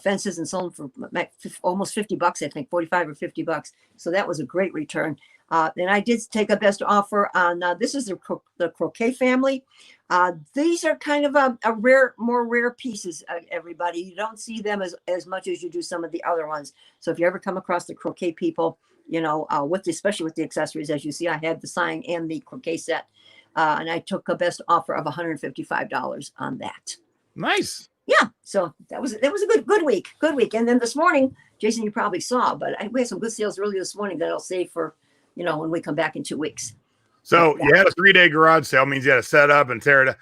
Fences and sold them for almost $50, I think, 45 or $50. So that was a great return. And I did take a best offer on this is the croquet family. These are kind of more rare pieces. Everybody, you don't see them as much as you do some of the other ones. So if you ever come across the croquet people, you know, especially with the accessories, as you see, I had the sign and the croquet set, and I took a best offer of $155 on that. Nice. Yeah, so that was a good week. And then this morning, Jason, you probably saw, but we had some good sales early this morning that I'll save for, you know, when we come back in 2 weeks. So you had a 3-day garage sale, means you had to set up and tear it up.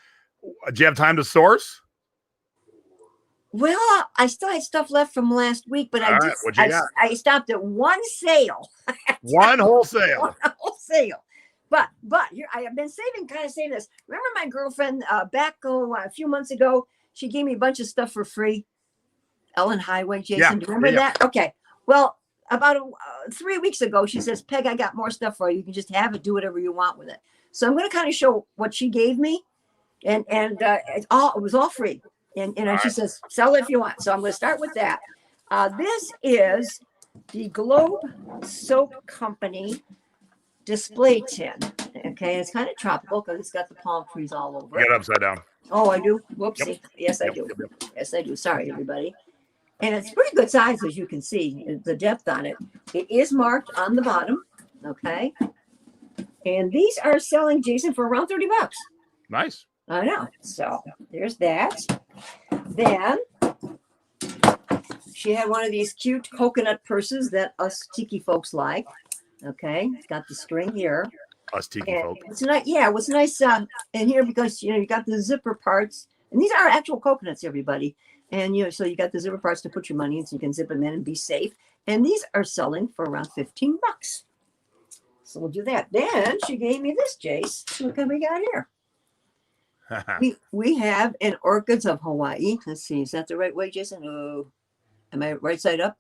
Do you have time to source? Well, I still had stuff left from last week, but I stopped at one sale. One whole sale. One whole sale. But here I have been saving this. Remember my girlfriend back a few months ago? She gave me a bunch of stuff for free. Ellen Highway, Jason. Yeah. Do you remember that? Okay. Well, about 3 weeks ago, she says, Peg, I got more stuff for you. You can just have it, do whatever you want with it. So I'm going to kind of show what she gave me. And it was all free. And she says, sell it if you want. So I'm going to start with that. This is the Globe Soap Company display tin. Okay. It's kind of tropical because it's got the palm trees all over it. Get upside down. Oh, I do? Whoopsie. Yep. Yes, I do. Yes, I do. Sorry, everybody. And it's pretty good size, as you can see, the depth on it. It is marked on the bottom. Okay. And these are selling, Jason, for around $30. Nice. I know. So there's that. Then she had one of these cute coconut purses that us tiki folks like. Okay. It's got the string here. Us tiki folk. It's nice. Yeah, it was nice in here because you got the zipper parts, and these are actual coconuts, everybody. And so you got the zipper parts to put your money in, so you can zip them in and be safe. And these are selling for around $15. So we'll do that. Then she gave me this, Jace. Look what we got here. we have an Orchids of Hawaii. Let's see, is that the right way, Jason? Oh, am I right side up?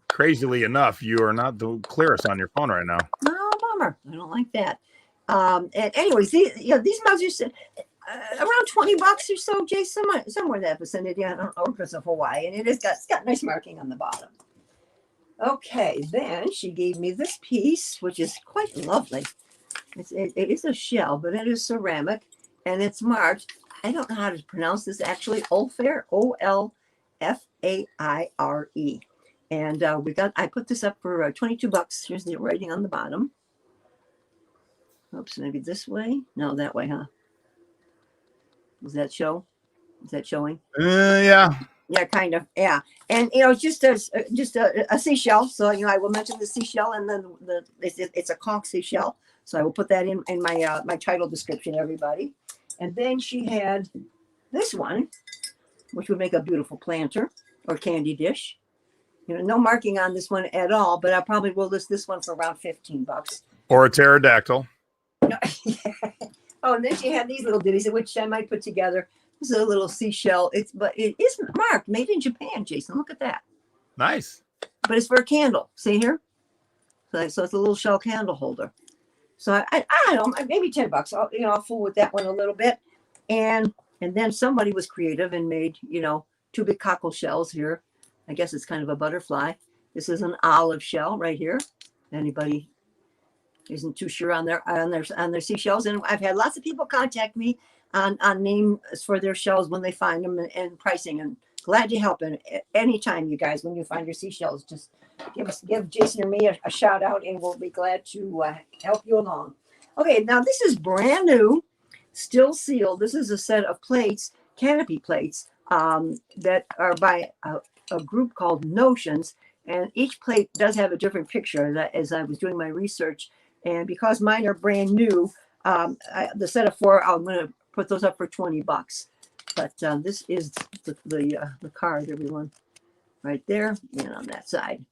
Crazily enough, you are not the clearest on your phone right now. No, bummer. I don't like that. And anyways, these mugs are around $20 or so, Jay, somewhere in that vicinity on Orchids of Hawaii, and it's got nice marking on the bottom. Okay, then she gave me this piece, which is quite lovely. It is a shell, but it is ceramic, and it's marked. I don't know how to pronounce this actually. Olfaire, Olfaire. And I put this up for $22. Here's the writing on the bottom. Oops, maybe this way. No, that way, huh? Does that show? Is that showing? Yeah. Yeah, kind of. Yeah, and it's just a seashell. So I will mention the seashell, and then it's a conch seashell. So I will put that in my my title description, everybody. And then she had this one, which would make a beautiful planter or candy dish. no marking on this one at all, but I probably will list this one for around 15 bucks. Or a pterodactyl. Oh, and then she had these little ditties, which I might put together. This is a little seashell. But it is marked, made in Japan, Jason. Look at that. Nice. But it's for a candle. See here? So it's a little shell candle holder. So I don't know, maybe 10 bucks. I'll fool with that one a little bit. And then somebody was creative and made, 2 big cockle shells here. I guess it's kind of a butterfly. This is an olive shell right here. Anybody isn't too sure on their seashells. And I've had lots of people contact me on names for their shells when they find them and pricing. And glad to help. And anytime, you guys, when you find your seashells, just give Jason or me a shout out, and we'll be glad to help you along. Okay, now this is brand new, still sealed. This is a set of plates, canopy plates, that are by a group called Notions. And each plate does have a different picture as I was doing my research. And because mine are brand new, the set of 4, I'm going to put those up for 20 bucks. But this is the card, everyone, right there and on that side.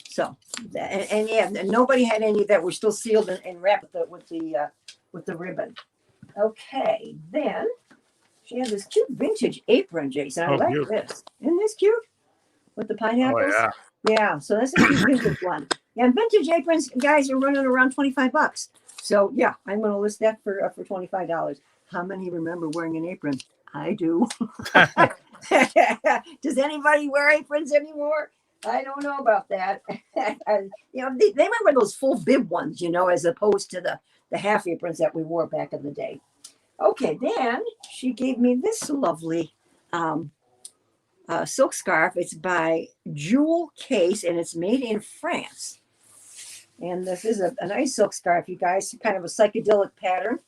So, and nobody had any that were still sealed and wrapped with the ribbon. Okay, then she has this cute vintage apron, Jason. I like cute. this. Isn't this cute? With the pineapples. Oh, yeah. Yeah, so that's a cute vintage one. Yeah, and vintage aprons, guys, are running around 25 bucks. So yeah, I'm going to list that for $25. How many remember wearing an apron? I do. Does anybody wear aprons anymore? I don't know about that. They might wear those full bib ones, as opposed to the half aprons that we wore back in the day. Okay, then she gave me this lovely silk scarf. It's by Jewel Case, and it's made in France. And this is a nice silk scarf, you guys, kind of a psychedelic pattern.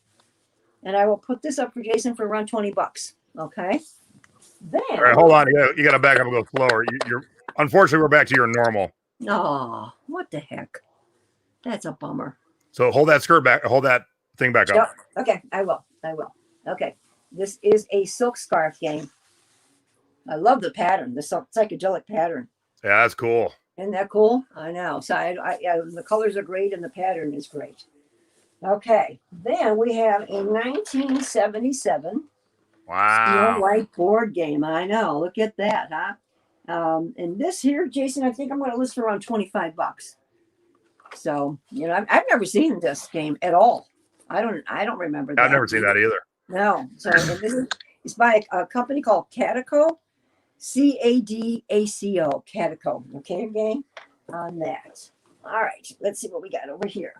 And I will put this up for Jason for around 20 bucks. Okay. Then. All right, hold on. You got to back up and go slower. Unfortunately, we're back to your normal. Oh, what the heck? That's a bummer. So hold that skirt back. Hold that thing back up. Okay, I will. Okay. This is a silk scarf, gang. I love the pattern, the psychedelic pattern. Yeah, that's cool. Isn't that cool? I know. So the colors are great and the pattern is great. Okay. Then we have a 1977 steel white board game. I know. Look at that, huh? And this here, Jason, I think I'm going to list for around 25 bucks. So, I've never seen this game at all. I don't remember that. I've never seen that either. No. So it's by a company called Cadaco. Cadaco. Cadaco. Okay, gang, on that. All right, let's see what we got over here.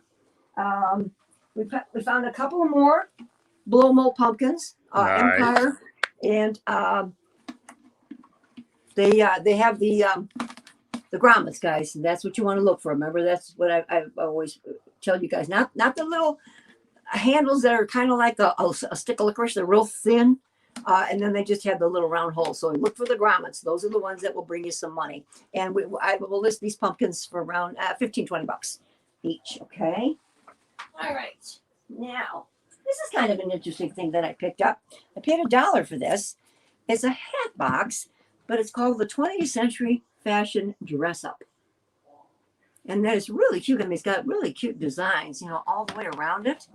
We found a couple more blow mold pumpkins, nice. Empire, and they have the grommets, guys. And that's what you want to look for. Remember, that's what I always tell you guys. Not the little handles that are kind of like a stick of licorice. They're real thin. And then they just have the little round holes. So look for the grommets. Those are the ones that will bring you some money. And I will list these pumpkins for around 15, 20 bucks each. Okay. All right. Now, this is kind of an interesting thing that I picked up. I paid $1 for this. It's a hat box, but it's called the 20th Century Fashion Dress Up. And that is really cute. I mean, it's got really cute designs, all the way around it.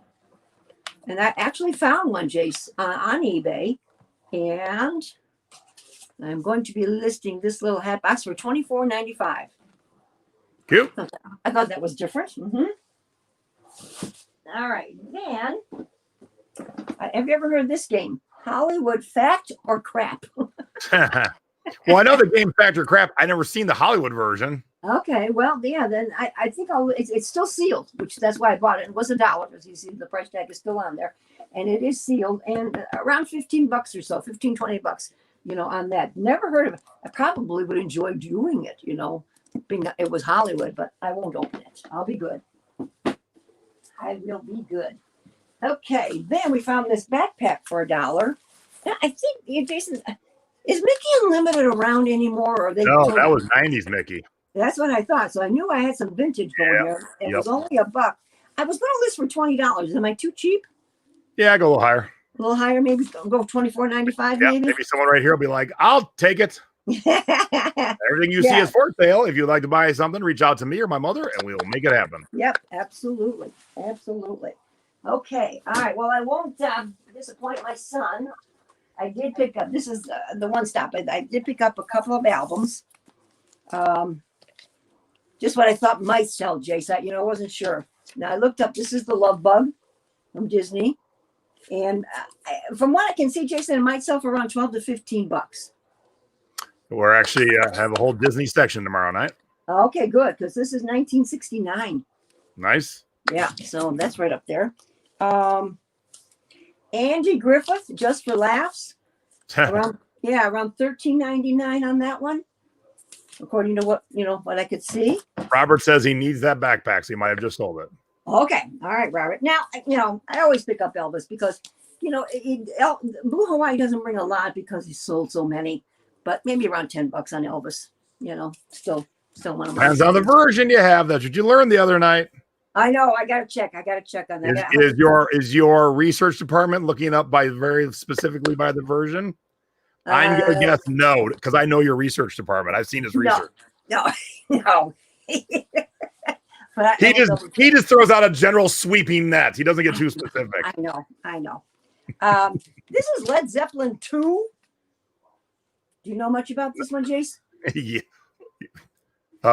And I actually found one, Jace, on eBay. And I'm going to be listing this little hat box for $24.95. Cute. I thought that was different. Mm-hmm. All right. Then, have you ever heard of this game? Hollywood Fact or Crap? Well, I know the game Fact or Crap. I never seen the Hollywood version. Okay, well, yeah, then I think it's still sealed, which that's why I bought it. It was $1, as you see, the price tag is still on there, and it is sealed, and around 15 bucks or so, 15, 20 bucks, on that. Never heard of it. I probably would enjoy doing it, being that it was Hollywood, but I won't open it. I'll be good. I will be good. Okay, then we found this backpack for $1. Now, I think, Jason, is Mickey Unlimited around anymore? Or No, that was 90s Mickey. That's what I thought. So I knew I had some vintage going here. It was only $1. I was going to list for $20. Am I too cheap? Yeah, go a little higher. A little higher, maybe go $24.95. Yeah, maybe someone right here will be like, "I'll take it." Everything you see is for sale. If you'd like to buy something, reach out to me or my mother, and we will make it happen. Yep, absolutely, absolutely. Okay, all right. Well, I won't disappoint my son. I did pick up. This is the one stop. I did pick up a couple of albums. Just what I thought might sell, Jason. I wasn't sure. Now I looked up. This is the Love Bug from Disney, and from what I can see, Jason, it might sell for around $12 to $15. We're actually have a whole Disney section tomorrow night. Okay, good, because this is 1969. Nice. Yeah, so that's right up there. Andy Griffith, Just for Laughs. around $13.99 on that one, according to what I could see. Robert says he needs that backpack, so he might have just sold it. Okay, all right, Robert. Now, I always pick up Elvis because Blue Hawaii doesn't bring a lot because he sold so many, but maybe around $10 on Elvis. Still one of my. Depends on the version you have. That's what you learned the other night. I know. I gotta check on that. Is your research department looking up very specifically by the version? I'm gonna guess no, because I know your research department. I've seen his research. No. But he just throws out a general sweeping net. He doesn't get too specific. I know. This is Led Zeppelin 2. Do you know much about this one, Jace? Yeah.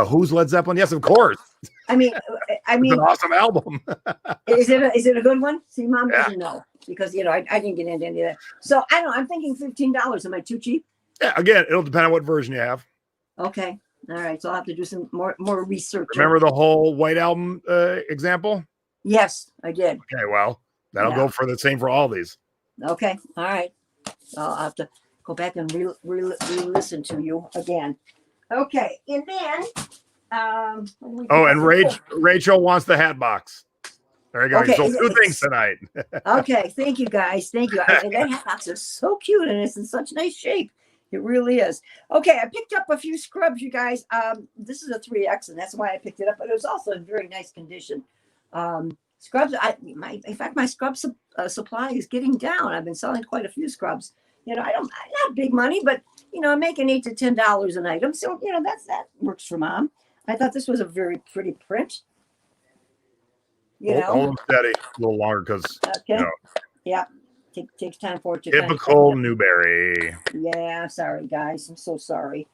Who's Led Zeppelin? Yes, of course. I mean, it's an awesome album. Is it a good one? See, Mom doesn't know because I didn't get into any of that. So I don't know. I'm thinking $15. Am I too cheap? Yeah. Again, it'll depend on what version you have. Okay. All right. So I'll have to do some more research. Remember the whole White Album example? Yes, I did. Okay. Well, that'll go for the same for all these. Okay. All right. I'll have to go back and re-listen to you again. Okay. And then. And Rachel wants the hat box. There you go. Okay. You sold 2 things tonight. Okay. Thank you, guys. Thank you. And that hat box is so cute and it's in such nice shape. It really is. Okay. I picked up a few scrubs, you guys. This is a 3X, and that's why I picked it up. But it was also in very nice condition. Scrubs. In fact, my scrub supply is getting down. I've been selling quite a few scrubs. Not big money, but I'm making $8 to $10 an item. So that works for Mom. I thought this was a very pretty print. Hold them steady a little longer because. Okay. Yeah. Takes time for it to. Typical Newberry. Yeah. Sorry, guys. I'm so sorry.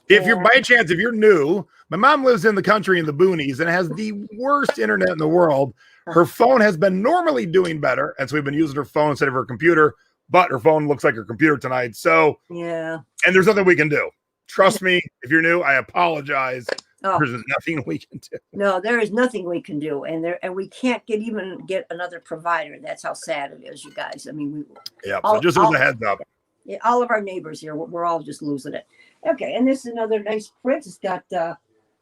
If you're new, my mom lives in the country in the boonies and has the worst internet in the world. Her phone has been normally doing better, and so we've been using her phone instead of her computer. But her phone looks like her computer tonight. So yeah. And there's nothing we can do. Trust me. If you're new, I apologize. Oh. There's nothing we can do. No, there is nothing we can do, and we can't get another provider. That's how sad it is, you guys. I mean, so just as a heads up. Yeah, all of our neighbors here, we're all just losing it. Okay, and this is another nice print. It's got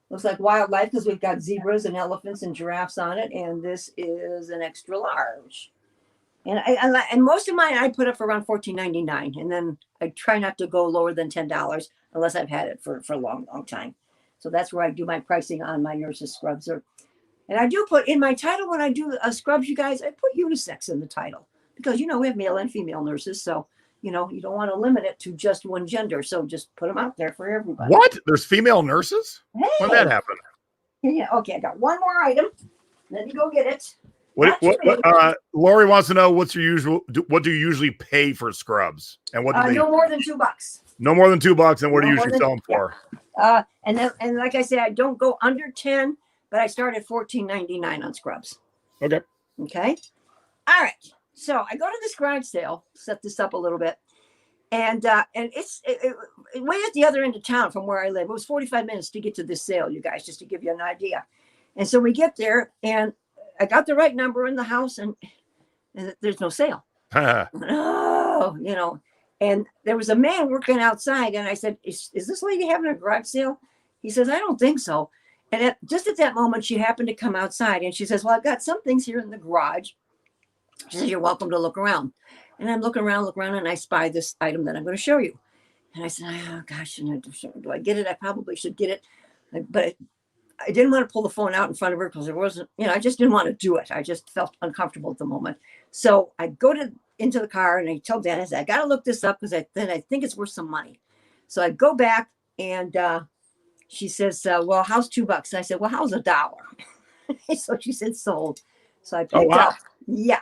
looks like wildlife because we've got zebras and elephants and giraffes on it, and this is an extra large. And most of mine I put up for around $14.99, and then I try not to go lower than $10 unless I've had it for a long time. So that's where I do my pricing on my nurses scrubs. And I do put in my title when I do scrubs, you guys, I put unisex in the title because, we have male and female nurses. So, you don't want to limit it to just one gender. So just put them out there for everybody. What? There's female nurses? Hey. When did that happen? Yeah. Okay. I got one more item. Let me go get it. Lori wants to know what do you usually pay for scrubs? And what do they no more than $2. No more than $2, and what do you usually sell them for? And like I say, I don't go under 10, but I start at $14.99 on scrubs. Okay. All right. So I go to this garage sale, set this up a little bit, and it's way at the other end of town from where I live. It was 45 minutes to get to this sale, you guys, just to give you an idea. And so we get there, and I got the right number in the house, and there's no sale. And there was a man working outside, and I said, is this lady having a garage sale? He says, I don't think so. And just at that moment, she happened to come outside, and she says, well, I've got some things here in the garage. She says, you're welcome to look around. And I'm looking around, and I spy this item that I'm going to show you. And I said, oh, gosh, do I get it? I probably should get it. But I didn't want to pull the phone out in front of her because it wasn't, I just didn't want to do it. I just felt uncomfortable at the moment. So I go into the car and I tell Dan, I said, I got to look this up because I think it's worth some money. So I go back and she says, well, how's $2? I said, well, how's $1? So she said, sold. So I picked up. Yeah.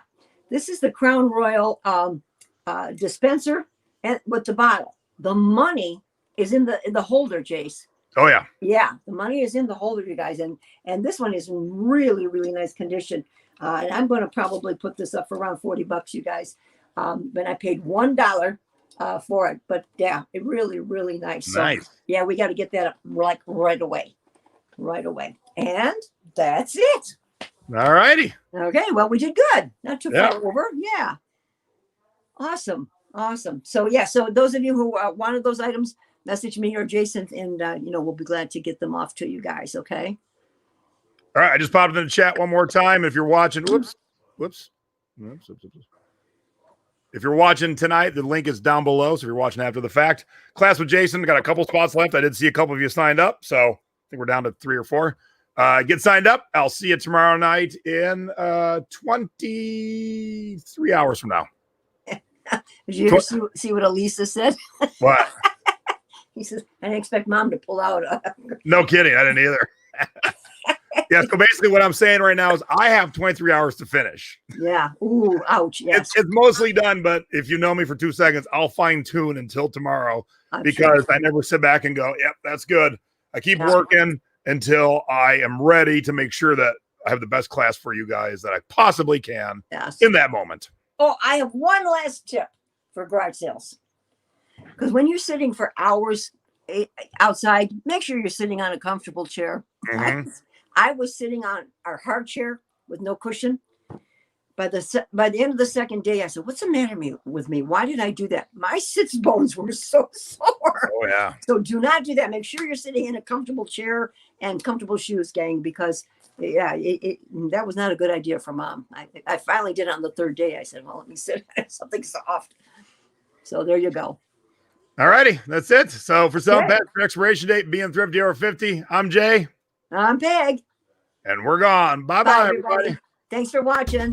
This is the Crown Royal dispenser and with the bottle. The money is in the holder, Jace. Oh yeah. Yeah, the money is in the holder, you guys, and this one is in really, really nice condition. And I'm going to probably put this up for around $40, you guys. But I paid $1 for it, but yeah, it really, really nice. Nice. So, yeah, we got to get that up like right away, and that's it. All righty. Okay, well, we did good. Not too far over. Yeah. Awesome. So yeah, so those of you who wanted those items, message me or Jason, and we'll be glad to get them off to you guys. Okay. All right, I just popped in the chat one more time. If you're watching, whoops. If you're watching tonight, the link is down below. So if you're watching after the fact, Class with Jason, got a couple spots left. I did see a couple of you signed up, so I think we're down to 3 or 4. Get signed up. I'll see you tomorrow night in 23 hours from now. Did you ever see what Elisa said? What? He says, I didn't expect Mom to pull out. No kidding. I didn't either. Yeah, so basically what I'm saying right now is I have 23 hours to finish. Yeah. Ooh, ouch. Yes. It's mostly done, but if you know me for 2 seconds, I'll fine tune until tomorrow because I never sit back and go, yep, that's good. I keep working until I am ready to make sure that I have the best class for you guys that I possibly can in that moment. Oh, I have one last tip for garage sales. Because when you're sitting for hours outside, make sure you're sitting on a comfortable chair. Mm-hmm. I was sitting on our hard chair with no cushion. By the end of the second day, I said, what's the matter with me? Why did I do that? My sits bones were so sore. Oh, yeah. So do not do that. Make sure you're sitting in a comfortable chair and comfortable shoes, gang, because that was not a good idea for Mom. I finally did it on the third day. I said, well, let me sit on something soft. So there you go. All righty. That's it. So for selling pets for expiration date, being thrifty over 50, I'm Jay. I'm Peg. And we're gone. Bye-bye, everybody. Thanks for watching.